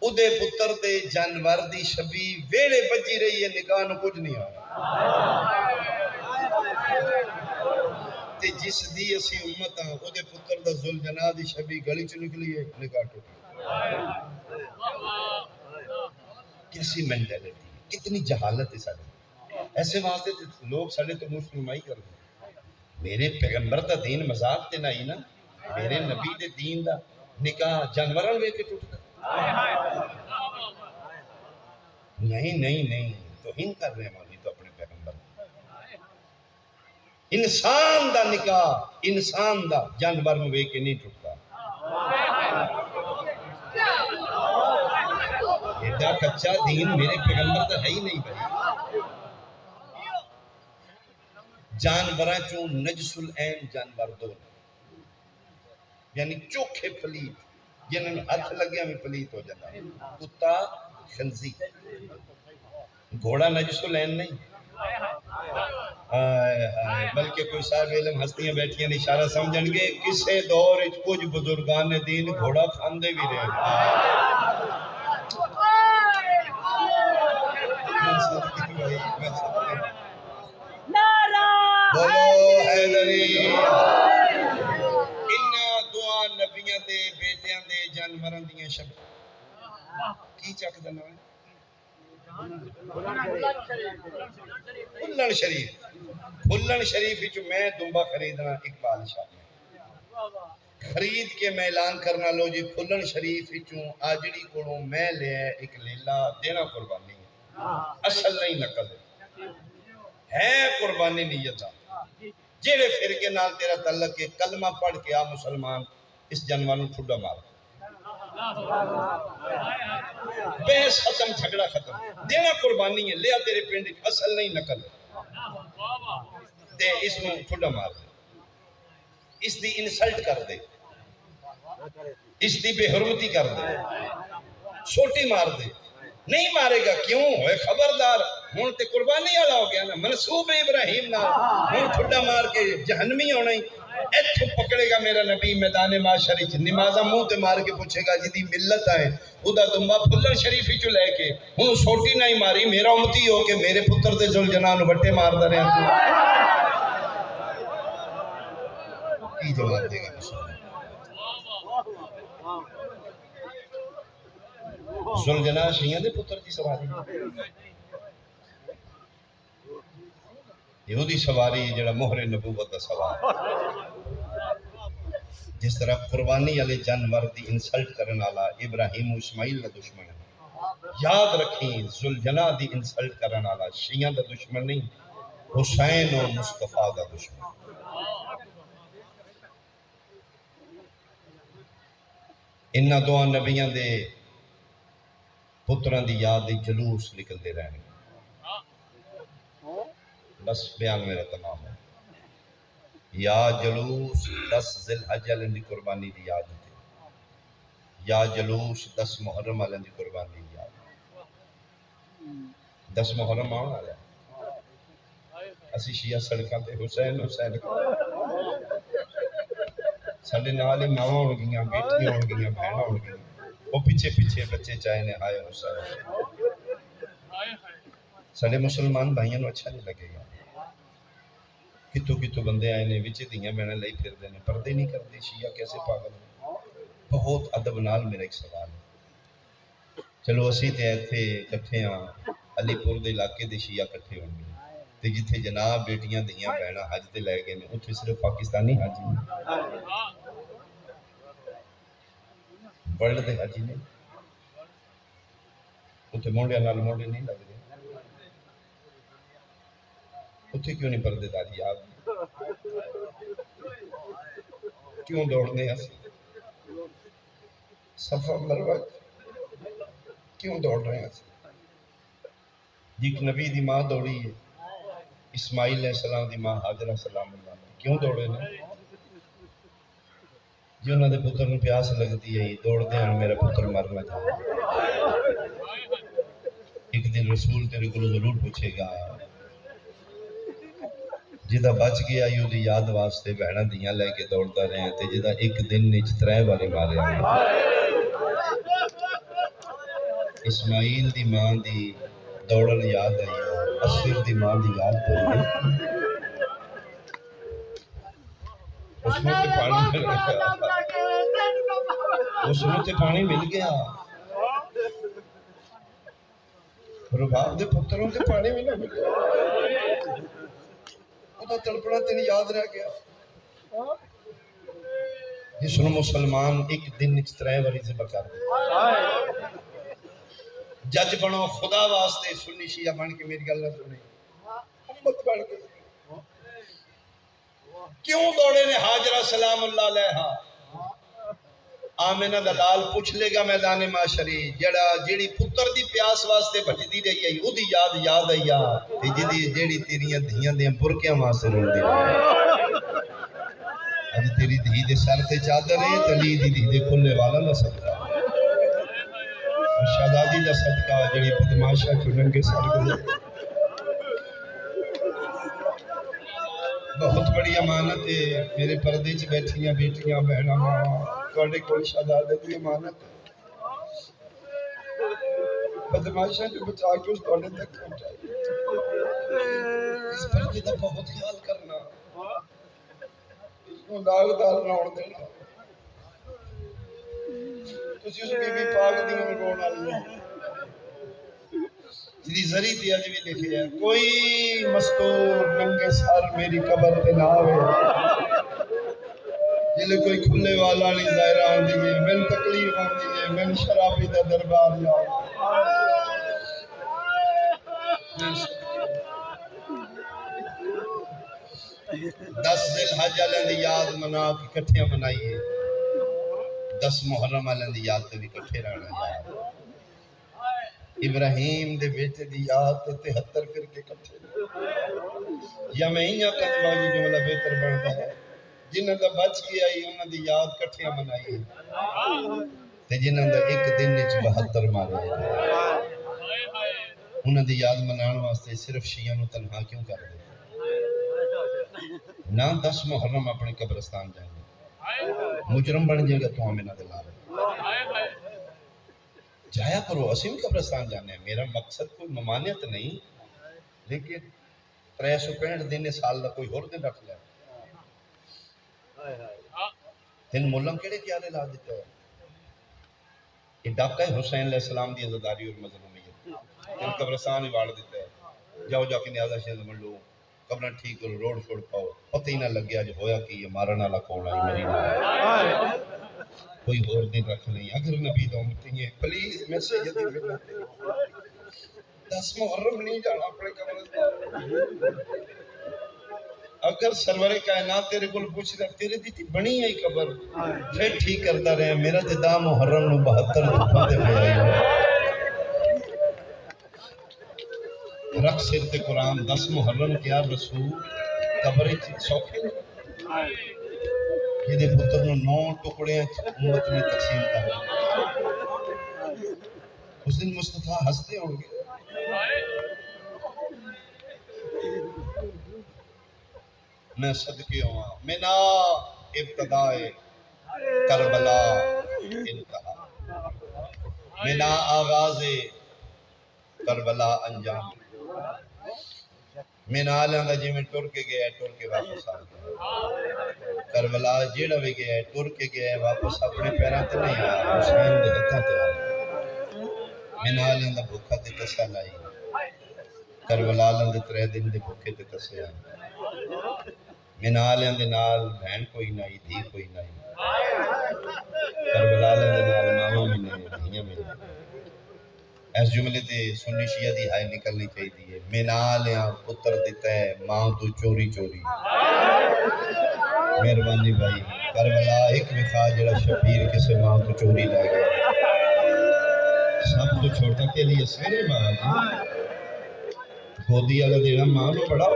A: اودے پتر دے جانور دی شبی ویڑے بجی رہی ہے، نکاح نو کچھ نہیں آیا۔ تے جس دی اسی امت ہاں اودے پتر دا ذوالجناح دی شبی گلی چ نکلی ہے، نکاح ٹوٹ گیا۔ کیسی مینٹلٹی، کتنی جہالت ہے سارے۔ ایسے واسطے لوگ سارے تو مسلمائی کر دیں۔ میرے پیغمبر دا دین مذاق تے نہیں نا، میرے نبی دے دین دا نکاح جانوراں ویکھ کے ٹوٹ گیا۔ نہیں تو ہن کر رہے ہیں مولوی تو اپنے پیغمبر۔ انسان دا نکاح انسان دا جانور نو ویکھ کے نہیں ٹوٹتا۔ ایڈا کچا دین میرے پیغمبر دا ہے ہی نہیں بھائی۔ جانوراں چوں نجس العین جانور دو، یعنی چوکھے پلیت جنہوں نے ہاتھ لگیا میں پلیت ہو جاتا، کتا خنزیر۔ گھوڑا نجس العین نہیں، بلکہ کوئی صاحب علم ہستیاں بیٹھیاں نے اشارہ سمجھن گے کسے دور وچ کچھ بزرگان دین گھوڑا کھاندے بھی رہے۔ بولو حیدری۔ انہاں دعا نبیاں دے بیٹیاں دے جانوراں دیاں شب کی چک دنا ہے؟ پھلن شریف۔ پھلن شریف جو میں دنبا خریدنا اقبال شاہ میں خرید کے میں اعلان کرنا لو جی پھلن شریف چوں آجڑی کوڑوں میں لے ایک لیلہ دینا قربانی ہے، اصل نہیں نقل ہے قربانی نیت۔ جیڑے فرقے نال تیرا تعلق ہے کلمہ پڑھ کے آ مسلمان اس جنوانوں ٹھڈا مار، بحث ختم، جھگڑا ختم، دینا قربانی ہے، لیا تیرے پنڈ اصل نہیں نقل تے اس میں ٹھڈا مار دے، اس دی انسلٹ کر دے، اس دی بے حرمتی کر دے، چھوٹی مار دے، نہیں مارے گا کیوں ہوئے خبردار ہون تے قربانی والا ہو گیا نا، منسوب ابراہیم نہ ہون ٹھڈا مار کے جہنمی ہونا ہی۔ ایتھو پکڑے گا میرا نبی میدان معاشر وچ نمازاں منہ تے مار کے پوچھے گا جدی ملت آئے خدا دمبا پھلن شریف وچ لے کے ہن سوٹی نہیں ماری میرا امتی ہو کے میرے پتر دے ذوالجناح نو بٹے ماردا رہیا کی جواب دے گا ذوالجناح شیعہ دے پتر دی سواری یہودی سواری جڑا مہر نبوت دا سوار، جس طرح قربانی والے جانور دی انسلٹ کرن والا ابراہیم و اسماعیل دا دشمن ہے، یاد رکھیں ذوالجناح دی انسلٹ کرن والا شیعہ دا دشمن نہیں، حسین و مصطفیٰ دا دشمن۔ انہاں دو نبیاں دے پتراں دی یاد دی جلوس نکلتے رہنے۔ بس بیان میرا تمام ہے۔ یا جلوس 10 ذی الحجہ والے دی قربانی دی یاد ہوتی، یا جلوس 10 محرم والے دی قربانی دی یاد۔ 10 محرم آنا والا اسی شیعہ سڑکاں تے حسین حسین ساڈے نال ماواں ہون گیاں، بیٹیاں ہون گیاں، بہناں ہون گیاں، وہ پیچھے پیچھے بچے چاہے نے آئے حسین۔ ساڈے مسلمان بھائیاں نو اچھا نہیں لگے گا، کتوں بندے آئے نے وچ دیاں بہناں لئی پھردے نے، پردے نہیں کرتے، شیعہ کیسے پاگل ہیں؟ بہت ادب نال میرا ایک سوال ہے۔ چلو اسی تے ایتھے کٹھے ہاں علی پور دے علاقے دے شیعہ کٹھے ہون گے تے جتھے جناب بیٹیاں دیاں بہناں حج تے لے گئے نے اتھے صرف پاکستانی حاجی نے، ورلڈ دے حاجی نے، اتھے مونڈیاں نال مونڈے نہیں لگ رہے، اتھے کیوں نہیں پردے داری یاد؟ کیوں دوڑنے ہیں صفا مروہ کیوں دوڑ رہے ہیں؟ ایک نبی دی ماں دوڑی ہے، اسماعیل علیہ السلام دی ماں حاجرہ سلام اللہ علیہ، کیوں دوڑے نے؟ جی انہوں نے پتر نے پیاس لگتی ہے دوڑ دے ہیں میرا پتر مرنا جائے۔ ایک دن رسول تیرے کو ضرور پوچھے گا جدا بچ گیا ہی دی یاد واسطے بہنا دیاں لے کے دوڑتا رہے ہیں تے جدا ایک دن نیچ 3 باری مارے ہیں اسماعیل دی ماں دی دوڑن یاد آئی اسیر دی ماں دی یاد پڑی اس میں تے پانی مل گیا اس میں تے پانی مل گیا رباب دے پتروں تے پانی مل گیا وہ تڑپنا تیری یاد رہ گیا جس نے مسلمان ایک دن نیچ 3 باری ذبح کر دے جج بنو خدا واسطے سنی شیعہ بن کے میری گل نہ سنی امت بن کے کیوں دوڑے نے حاجرہ سلام اللہ علیہ آمینہ دلال پوچھ لے گا میدان معاشری جیڑی پتر دی پیاس واسطے بھج دی رہی ہے او دی یاد آئی جیڑی تیریاں دھیاں دیاں برکیاں واسطے رول دی رہی اج تیری دھی دے سر تے چادر ہے تلی دی دھی دے کھلے والا نہ صدقہ شہزادی دا صدقہ جڑی بدماشا چنن کے سر گزر بہت بڑی امانت ہے میرے پردے چ بیٹھیاں بیٹیاں بہناں ماں تواڈے کول شہزادے دی امانت بدماشا جو بچا کے اس تواڈے تک پہنچائی اس پردے دا بہت خیال کرنا اس کو داغدار نہ ہوڑ دینا تسی اس بی بی پاک دی روਣ والی جی زری دی اج بھی لکھیا ہے کوئی مستور ننگے سر میری قبر تے نہ آوے جلے کوئی کھلے والا نہیں ظاہر آندی ہے من تکلیف آندی ہے من شرابی دا دربار جاؤ 10 ذی الحج والے دی یاد منا کے کٹھیاں منائیے 10 محرم والے دی یاد تے بھی کٹھے رہنا یار ابراہیم دے بیٹے دی یاد تے 73 فرقے کٹھے یا میں ہی کتبا جی جملہ بہتر بنتا ہے جنہاں دا بچ گیا ہی انہاں دی یاد کٹھیاں منائیے تے جنہاں دا ایک دن وچ 72 مارے انہاں دی یاد منان واسطے صرف شیعہ نو تنہا کیوں کر دے نہ 10 محرم اپنے قبرستان جائیں گے مجرم بن جائے گا تو آمینہ دلال جایا کرو اسیم قبرستان جانے ہیں میرا مقصد کوئی ممانعت نہیں لیکن 365 دن سال دا کوئی اور دن رکھ لیا تین مولم کیڑے کیا لے لا دیتا ہے یہ ڈاکہ حسین علیہ السلام دی عزداری اور مظلومیت تین قبرستان ہی واڑ دیتا ہے جاؤ جا کے نیازہ شہد من لو قبران ٹھیک کرو روڈ چھوڑ پاؤ پتہ ہی نہ لگیا جو ہویا کہ یہ مارنا لا کون آئی میری نہ کوئی اور دن رکھ لیں اگر نبی دا امتی ہیں پلیز میں سیدی ملنا 10 محرم نہیں جانا اپنے قبرستان اگر سرور کائنات تیرے کول پوچھ رہا تیرے دی بنی ہے قبر پھر ٹھیک کرتا رہے میرا تے دا محرم نو 72 دفعہ تے پہ آئی رکھ سر تے قرآن 10 محرم کیا رسول قبر سوکھے یہ دے پتر نو 9 ٹکڑے امت میں تقسیم کر اس دن مصطفیٰ ہستے ہوں گے میں صدقے ہوا منا ابتداء کربلا انتہا منا آغاز کربلا انجام منا آلیاں دا جی میں ٹر کے گیا ہے ٹر کے واپس آ گیا کربلا جیڑا بھی گیا ہے ٹر کے گیا ہے واپس اپنے پیران تے نہیں آیا حسین دے ہتھاں تے آیا منا آلیاں دا بھوکا تے تسا لائی کربلا آلیاں دے 3 دن دے بھوکے تے تسے آئے منا آلیاں دے نال بہن کوئی نہیں دھی کوئی نہیں کربلا آلیاں دے نال ماما میں نہیں دھیاں میں نہیں اس جملے تے سنی شیعہ دی ہائے نکلنی چاہیے ہے منا آلیاں پتر دیتا ہے ماں تو چوری چوری مہربانی بھائی کربلا ایک وفا جڑا شبیر کسے ماں تو چوری لے گیا سب تو چھوٹا کے لیے سارے ماں گودی والا دینا ماں نو بڑا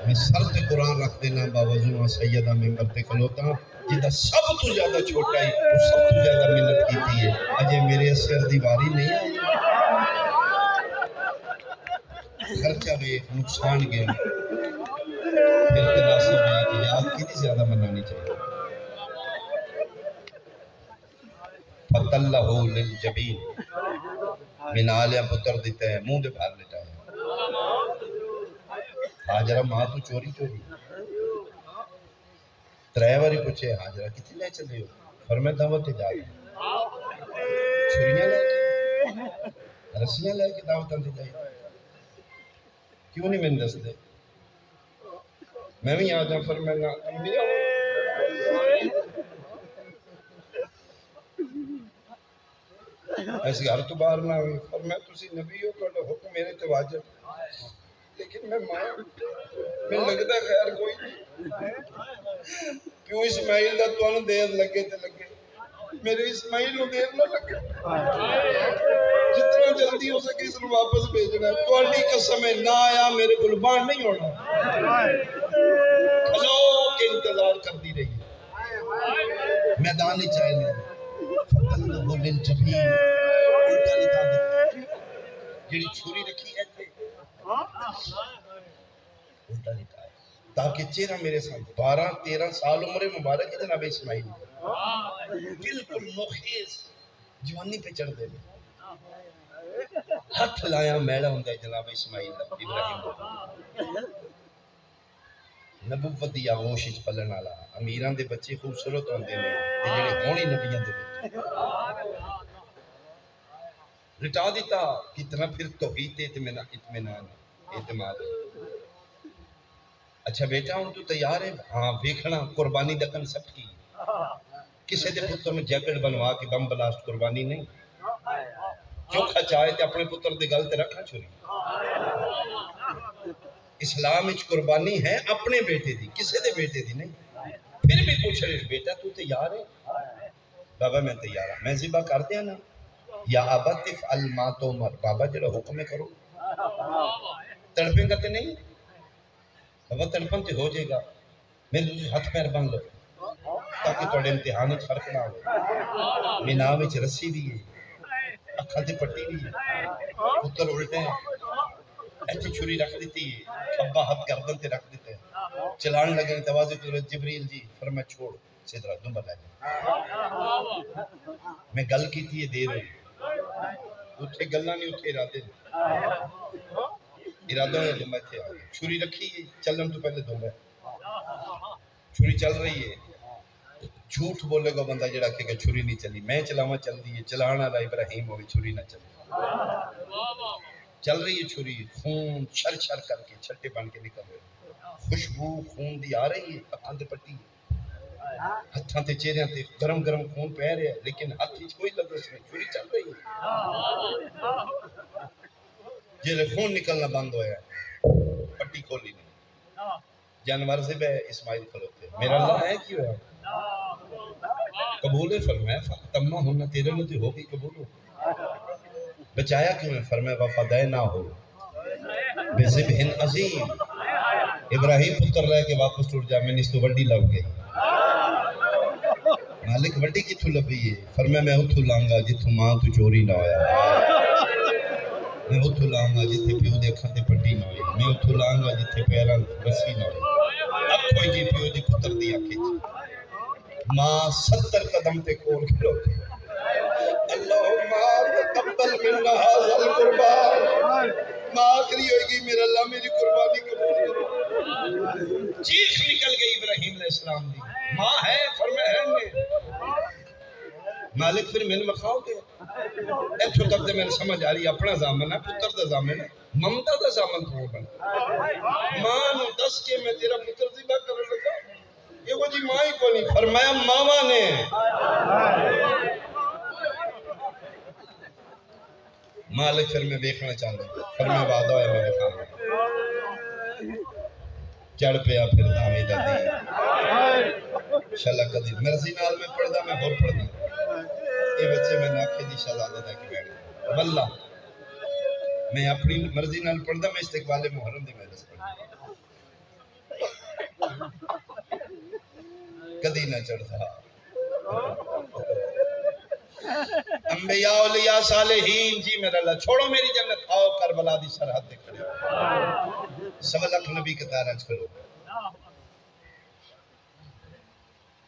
A: میں سر تے قرآن رکھ دینا باوضوع سیدہ ممبر تے کھلوتا جیدہ سب تو زیادہ چھوٹا ہے تو سب تو زیادہ محنت کیتی ہے اجے میرے سر دیواری نہیں آئی خرچہ ویخ نقصان گیا پھر تناسب ہے کہ یاد کتنی زیادہ منانی چاہیے فَتَلَّهُ لِلْجَبِينِ من آلیا پتر دیتا ہے منہ دے بھار لیتا ہے حاجرہ ماں تو چوری چوری ترائے واری پوچھے حاجرہ کتنے لے چلے ہو فرمائے دعوت جا گئے چھریاں لے کے رسیاں لے کے دعوت دے جائے کیوں نہیں میں دس دے میں بھی آ جاؤں فرمائے گا انبیاء ایسے گھر تو باہر نہ ہوئی فرمائے تسی نبیوں کا حکم میرے تے واجب لیکن میں ماں میں لگتا خیر کوئی نہیں کیوں اسماعیل دا تو دیر لگے تے لگے میرے اسماعیل نو دیر نہ لگے جتنا جلدی ہو سکے اس کو واپس بھیجنا ہے تواڈی قسم ہے نہ آیا میرے قربان نہیں ہونا کھلو کے انتظار کر دی رہی میدان ہی چاہے لے فَتَلَّهُ لِلْجَبِينِ الٹا لکھا دے جڑی چھری رکھی ہے تھے الٹا لکھا ہے تاکہ چہرہ میرے ساتھ 12-13 سال عمر مبارک ہے جناب اسماعیل بالکل مخیز جوانی پہ چڑھ دے ہاتھ لایا میڑا ہوں ہے جناب اسماعیل ابراہیم نبوت دی آغوش اچ پلن والا امیران دے بچے خوبصورت ہوندے نے تے جڑے ہونی نبیاں دے بچے لٹا دیتا کتنا پھر توحید تے اطمینان اعتماد اچھا بیٹا ہوں تو تیار ہے ہاں دیکھنا قربانی دکن سب کی کسے دے پتر میں جیکٹ بنوا کے بم بلاسٹ قربانی نہیں چوکھا چاہے تے اپنے پتر دے گل تے رکھنا چھوڑی اسلام وچ قربانی ہے اپنے بیٹے دی کسے دے بیٹے دی نہیں پھر بھی پوچھ رہے بیٹا تو تیار ہے بابا میں تیار ہوں میں ذبح کر دیا نا یا ابت افعل ما تؤمر بابا جڑا حکم ہے کرو تڑپیں گا تے نہیں بابا تڑپن تے ہو جائے گا میرے ہاتھ پیر بن لو تاکہ تھوڑے امتحان وچ فرق نہ ہو مینا وچ رسی دی ہے اکھاں تے پٹی دی ہے پتر الٹے ہیں ایتھے چھری رکھ دیتی ہے کھبا ہاتھ گردن تے رکھ دیتے ہیں چلان لگے توازی تو جبریل جی فرمایا چھوڑ سیدھا دم بنا دے میں گل کیتی ہے دیر ہوئی اتھے گلاں نہیں اتھے ارادہ ہے دم اتھے آ گیا چھری رکھی ہے چلن تو پہلے دم ہے چھری چل رہی ہے جھوٹ بولے گا بندہ جڑا کہ چھری نہیں چلی میں چلاواں چل دی ہے چلان والا ابراہیم ہوئی چھری نہ چلی چل رہی ہے چھری خون چھر چھر کر کے چھٹے بن کے نکل رہے خوشبو خون دی آ رہی ہے اکھاں تے پٹی ہتھاں تے چہرے تے گرم گرم خون پہ رہا ہے لیکن ہاتھ وچ کوئی لفظ نہیں چھری چل رہی ہے جے خون نکلنا بند ہویا ہے پٹی کھولی نہیں جانور سے بے اسماعیل کھلوتے میرا اللہ ہے کیوں ہے قبول فرمایا تمہ ہونا تیرے میں تو ہوگی قبول ہو بچایا کیوں ہے فرمایا وفدینا ہو بذبح عظیم ابراہیم پتر لے کے واپس ٹوٹ جا میں نے اس تو وڈی لگ گئی مالک وڈی کتھوں لبھی ہے فرمایا میں اتھوں لانگا جتھوں ماں تو چوری نہ ہویا میں اتھوں لانگا جتھے پیو دے اکھاں تے پٹی نہ ہوئی میں اتھوں لانگا جتھے پیراں رسی نہ ہوئی اب کوئی جی پیو دی پتر دی اکھ ماں 70 قدم تے کول کھلوتے اللہم تقبل منا ھذا القربان ماں آخری ہوئے گی میرا اللہ میری قربانی قبول کرو چیخ نکل گئی ابراہیم علیہ السلام دی ماں ہے فرمایا ہے میں مالک پھر میں نے مخاؤ گے ایتھوں تک تے میں سمجھ آ رہی اپنا زامن ہے پتر دا زامن ہے ممتا دا زامن تو بن ماں نو دس کے میں تیرا پتر ذبح کرنے لگا یہ وہ جی ماں ہی کو نہیں فرمایا ماما نے مالک پھر میں دیکھنا چاہتا ہوں فرمایا وعدہ ہے میں دکھاؤں چڑھ پیا پھر دامی دا دی شلہ قدیر مرضی نال میں پڑھ دا میں اور پڑھ دا یہ بچے میں ناکھے دی شہزادہ دا کی بیٹھ واللہ میں اپنی مرضی نال پڑھ دا میں استقبال محرم دی محرس پڑھ کدی نہ چڑھتا انبیاء اولیاء صالحین جی میرا اللہ چھوڑو میری جنت آؤ کربلا دی سرحد دے کھڑے سوا لکھ نبی قطار کھلو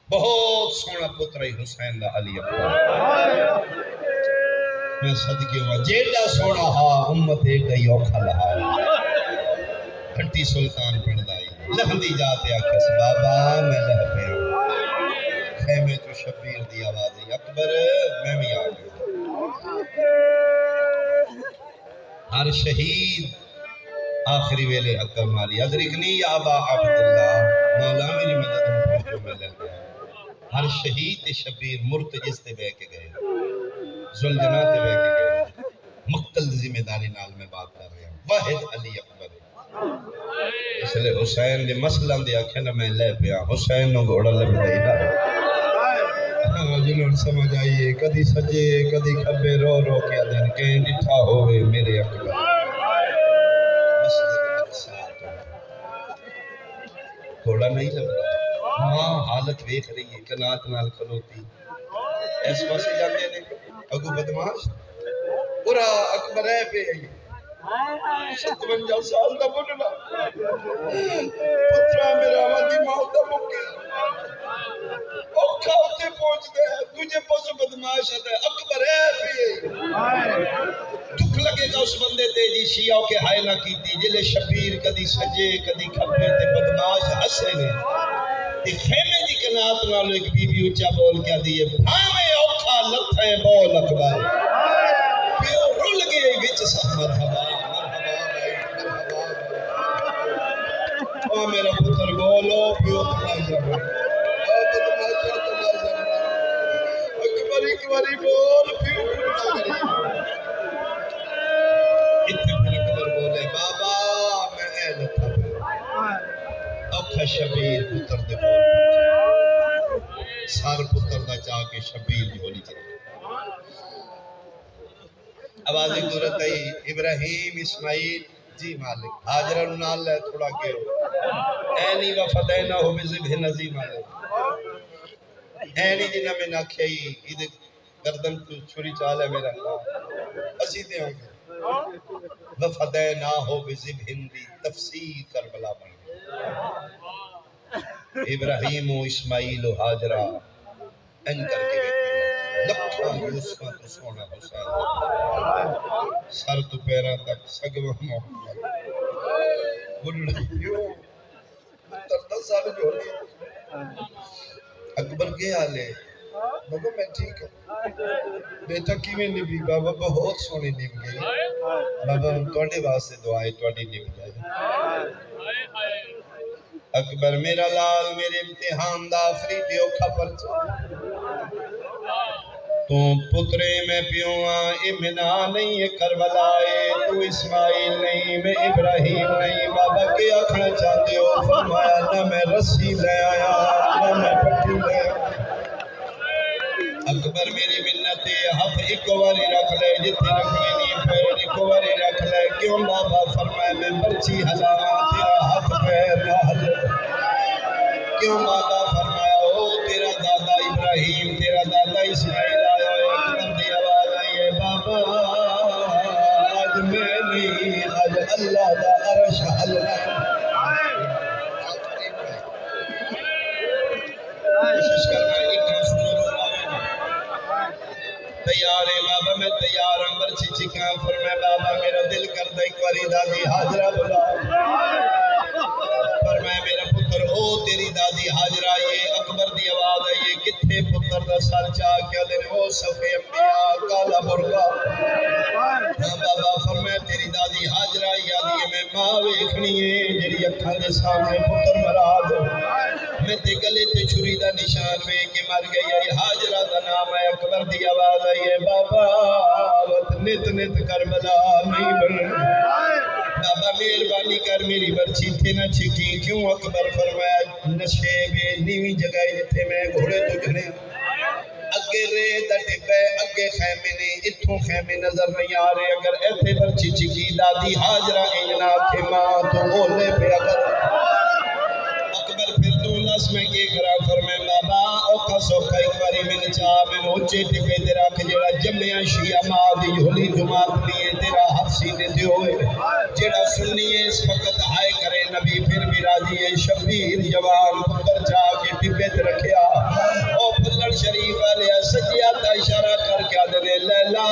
A: بہت سونا پتر حسین دا علی اکبر میں صدقے ہوا جیڑا سونا ہا امت ایک گئی اوکھا لہا گھنٹی سلطان پڑھ دائی لہندی جاتے آکھس بابا میں لہ پیا خیمے تو شبیر دی آوازی اکبر میں بھی آگیا ہر شہید آخری ویلے حکم ماری ادرکنی یا ابا عبداللہ مولا میری مدد میں پہنچو میں لہ گیا ہر شہید شبیر مرتجس تے بے کے گئے زلجنا تے بے کے گئے مقتل ذمہ داری نال میں بات کر رہا ہوں واحد علی اکبر اس لئے حسین نے مسئلہ دیا کہ نہ میں لے پیا حسین نو گھوڑا لے بدائی نہ جنہوں سمجھ آئیے کدی سجے کدی کھبے رو رو کیا دن کہیں ڈٹھا ہوئے میرے اکبر گھوڑا نہیں لگ رہا ماں حالت ویکھ رہی ہے کنات نال کھلوتی اس پاسے جاندے نے اگو بدماش پورا اکبر ہے پہ 57 سال دا بننا پترا میرا آمدی موت دا مکے اوکھا ہوتے پہنچ دے تجھے پاس بدماش ہے اکبر ہے پہ دکھ لگے گا اس بندے تے جی شیعہ کے ہائے نہ کیتی جلے شبیر کدی سجے کدی کھپے تے بدماش ہسے نے تے خیمے دی کنات نالو ایک بی بی اچھا بول کیا دیئے بھامے اوکھا لتھے بول اکبر پیو رول گئے وچ سب مرحبا او میرا پتر بولو پیو تماشا اکبر ایک باری بول پیو اتنے پھر اکبر بولے بابا میں اے لکھا اوکھا شبیر پتر دے بول سار پتر دا چاہ کے شبیر دی بولی چلے آوازی قدرت آئی ابراہیم اسماعیل جی مالک حاجرہ نال لے تھوڑا کے اینی وفدینہ ہو بزبہ نزی مالک اینی جنہ میں نہ کھئی ایدھے گردن کو چھوڑی چالے میرا اللہ اسی دے ہوں گے وفدینہ ہو بزبہ نزی تفسیر کربلا بن ابراہیم و اسماعیل و حاجرہ ان کر کے لکھاں یوسفہ تو سونا حسین سر تو پیرا تک سگوہ محمد بلڑیوں تردہ سال جو لیا اکبر کے حالے بابا میں ٹھیک ہے بیٹا کی میں نبی بابا بہت سونے نب گئی بابا توڑے واسے دعائے توڑے نب گئے اکبر میرا لال میرے امتحان دا فریدیو کھپر تو پترے میں پیوان امنا نہیں ہے کربلائے تو اسماعیل نہیں میں ابراہیم نہیں بابا کے اکھنا چاہتے ہو فرمایا نہ میں رسی لے آیا نہ میں پٹی لے اکبر میری منت ہاتھ ایک واری رکھ لے جتنے رکھنے نہیں پیر ایک واری رکھ لے کیوں بابا فرمایا میں برچی ہلا تیرا ہاتھ پیر نہ ہلے کیوں بابا فرمایا او تیرا دادا ابراہیم تیرا دادا اسماعیل آیا اکبر دی آواز آئی ہے بابا آج میں نہیں آج اللہ دا عرش حلنا کوشش کرنا ایک رسول تیار ہے بابا میں تیار ہوں برچی چکاں فرمایا بابا میرا دل کرتا ایک واری دادی حاجرہ بلا فرمایا میرا پتر او تیری دادی حاجرہ آئیے اکبر دی آواز آئیے کتھے پتر دا سر چاہ کیا دن او صفی انبیاء کالا مرگا ہاں بابا فرمایا تیری دادی حاجرہ آئیے میں ماں ویکھنی ہے جیری اکھاں دے سامنے پتر مراد میں تے گلے تے چھری دا نشان میں کہ مر گئی ہے حاجرہ دا نام ہے اکبر دی آواز آئیے بابا نت نت کربلا نہیں بن بابا مہربانی کر میری برچی تھے نہ چھکی کیوں اکبر فرمایا نشے میں نیوی جگہ جتھے میں گھوڑے تو گھنے اگے ریت ٹپے اگے خیمے نے اتھوں خیمے نظر نہیں آ رہے اگر ایتھے برچی چکی دادی حاجرہ انجنا کے ماں تو اولے پہ اگر اکبر پھر تو لس میں کی کرا فرمائے بابا اوکھا سوکھا ایک باری میں چاہ میں اونچے ٹپے تیرا کھجڑا جمعیاں شیعہ ماں دی جھولی جماعت لیے تیرا حفظی نے دے ہوئے جڑا سنی ہے اس وقت ہائے کرے شبیر جوان پتر جا کے ٹبے تے رکھیا او پھلڑ شریف والے سجیا دا اشارہ کر کے آدھے لیلا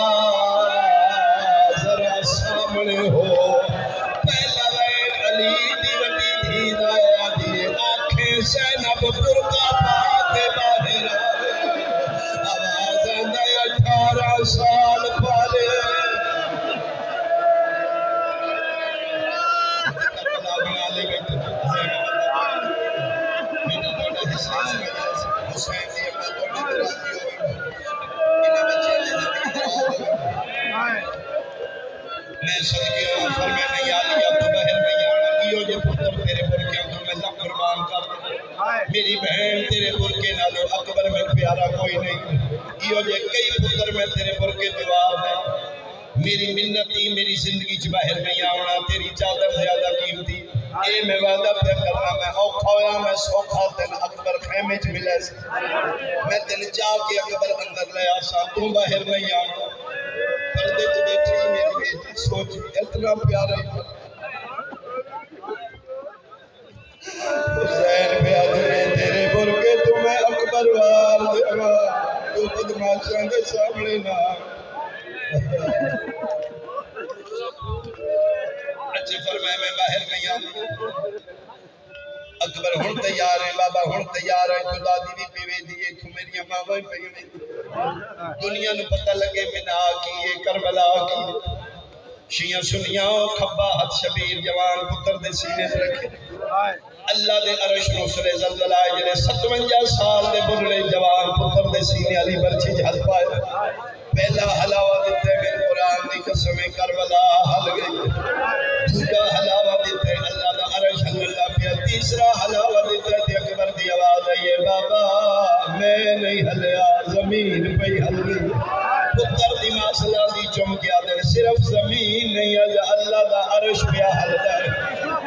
A: ذرا سامنے ہو پہلا ویٹ علی دی وڈی دھی دایا دی آنکھیں زینب برقع پا کے باہر آئے آواز آندہ 18 سال پالے میں صدقے فرمایا یا علی اب تو بہر نہیں آنا کیوں جے پتر تیرے برکیاں تو میں لکھ قربان کر میری بہن تیرے برکے نالو اکبر میں پیارا کوئی نہیں کیوں جے کئی پتر میں تیرے برکے جواب ہے میری منتی میری زندگی چ باہر نہیں آنا تیری چادر زیادہ قیمتی اے میں وعدہ پہ کرنا میں اوکھا ہویا میں سوکھا تن اکبر خیمے چ ملے میں تن جا کے اکبر اندر لے آسا تو باہر نہیں آنا پردے تو بیٹھی میری بیٹی سوچ اتنا پیارا حسین پہ آدھے تیرے برکے تمہیں اکبر وار دیوا تو بدماشاں دے سامنے نہ اچھے فرمائے میں باہر نہیں آنا اکبر ہن تیار ہے بابا ہن تیار ہے تو دادی بھی پیوے دیئے تو میری اماں بھی پیوے دنیا نو پتہ لگے منا کی کربلا کی شیعہ سنیاں کھبا ہاتھ شبیر جوان پتر دے سینے سے رکھے اللہ دے عرش نصر زلزلہ جلے 57 سال دے بڑھڑے جوان پتر دے سینے علی برچی جھل پائے پہلا حلاوہ دیتے میرے قرآن دی قسم کربلا حل گئی دوسرا حلاوہ دیتے اللہ دا عرش اللہ پہ تیسرا حلاوہ دیتے تھے اکبر دی آواز ہے یہ بابا میں نہیں ہلیا زمین پہ ہل گئی پتر دی ماسلہ دی چمکیا دے صرف زمین نہیں ہے اللہ دا عرش پہ ہل گئے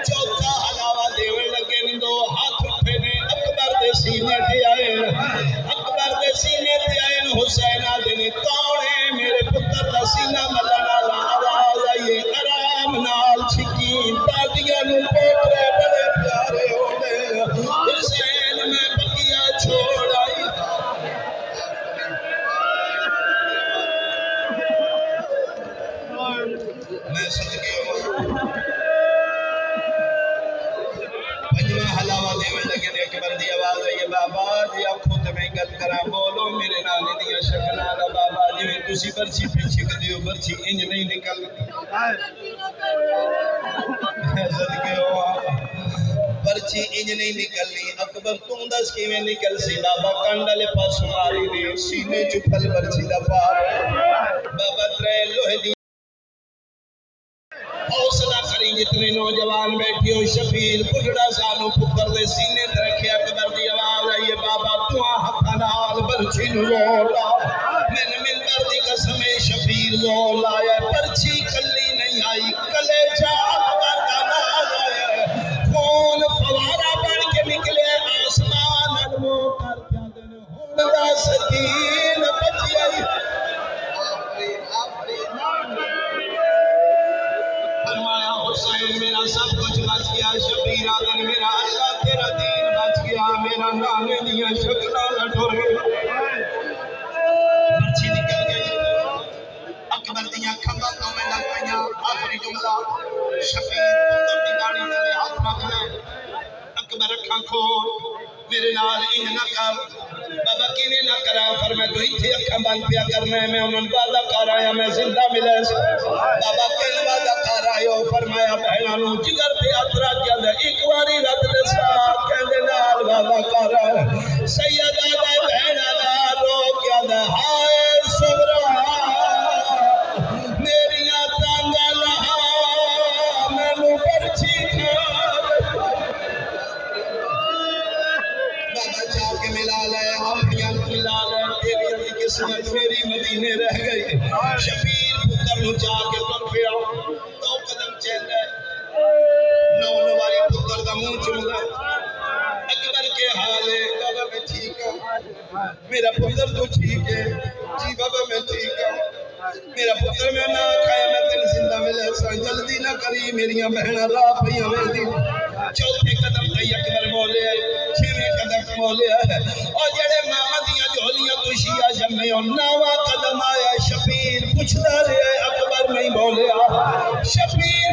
A: چوتھا حلاوہ دیوے لگے دو ہاتھ اٹھے نے اکبر دے سینے تھے آئے اکبر دے سینے تھے آئے حسین آدھے توڑے میرے پتر دا سینہ ملنا لا آواز آئیے آرام نال چھکین تاٹیاں نو پوٹرے بڑے پیارے ہونے حسین میں بقیہ چھوڑ آئی میں صدقے ہوں پنجوہ حلاوہ دیوے لگے نے اکبر دی آواز ہے یہ بابا جی آپ خود میں گل کرا بولو میرے نانے دیا شکلالا بابا جی میں تسی برچی پہ چھک دیو برچی انج نہیں نکل صدقے ہوا برچی انج نہیں نکلنی اکبر تم دس کی میں نکل سی بابا کنڈلے پاس ماری نے سینے چپل برچی دا پار بابا ترے لوہ دی حوصلہ کریں جتنے نوجوان بیٹھی ہو شبیر بڑھڑا سالوں پتر دے سینے تے رکھے اکبر دی آواز ہے یہ بابا تو حق نال برچی نو لولا میں نے ممبر دی قسم شبیر لولا ہے برچی کلی نہیں آئی کلے جا اکبر دا نال آیا خون فوارا بن کے نکلے آسمان علمو کر کیا دن ہون دا سکین بچی آئی فرمایا حسین میرا سب کچھ بچ گیا شبیر آدن میرا اللہ تیرا دین بچ گیا میرا نانے دیا شکلہ لٹھو گئے برچی نکل گئی اکبر دیا کھمبا تو میں لگ پہیا آخری جملہ شبیر پتر دی داڑی دلے ہاتھ رکھ لے اکبر رکھا کھول میرے نال ان نہ کر بابا کینے نہ کرا فرمایا تو ہی تھی اکھا بند پیا کرنا ہے میں انہوں وعدہ کر آیا میں زندہ ملے بابا کن وعدہ کر آیا فرمایا بہنانو جگر پہ اترا کیا دے ایک واری رت دے ساتھ کہندے نال وعدہ کر آیا سیدہ دے بہنانا رو کیا دے ہائے صبرہ میریاں تانگا لہا میں نو برچی تھا بابا چاہ کے ملا لے اپنیاں ملا لے تیری علی قسمت میری مدینے رہ گئی شبیر پتر نو چاہ کے پر پیا دو قدم چل رہے نو نواری پتر دا منہ چل رہا اکبر کے حال ہے بابا میں ٹھیک ہوں میرا پتر تو ٹھیک ہے جی بابا میں ٹھیک ہوں میرا پتر میں نہ کھایا میں تین زندہ ملے سان جلدی نہ کری میریاں بہنہ راہ پہیاں میں دی چوتھے قدم تے اکبر بولیا ہے، چھویں قدم بولیا ہے، اور جڑے ماں دیاں جھولیاں تو شیعہ جمے اور نواں قدم آیا شبیر پوچھدا رہیا ہے اکبر نہیں بولیا شبیر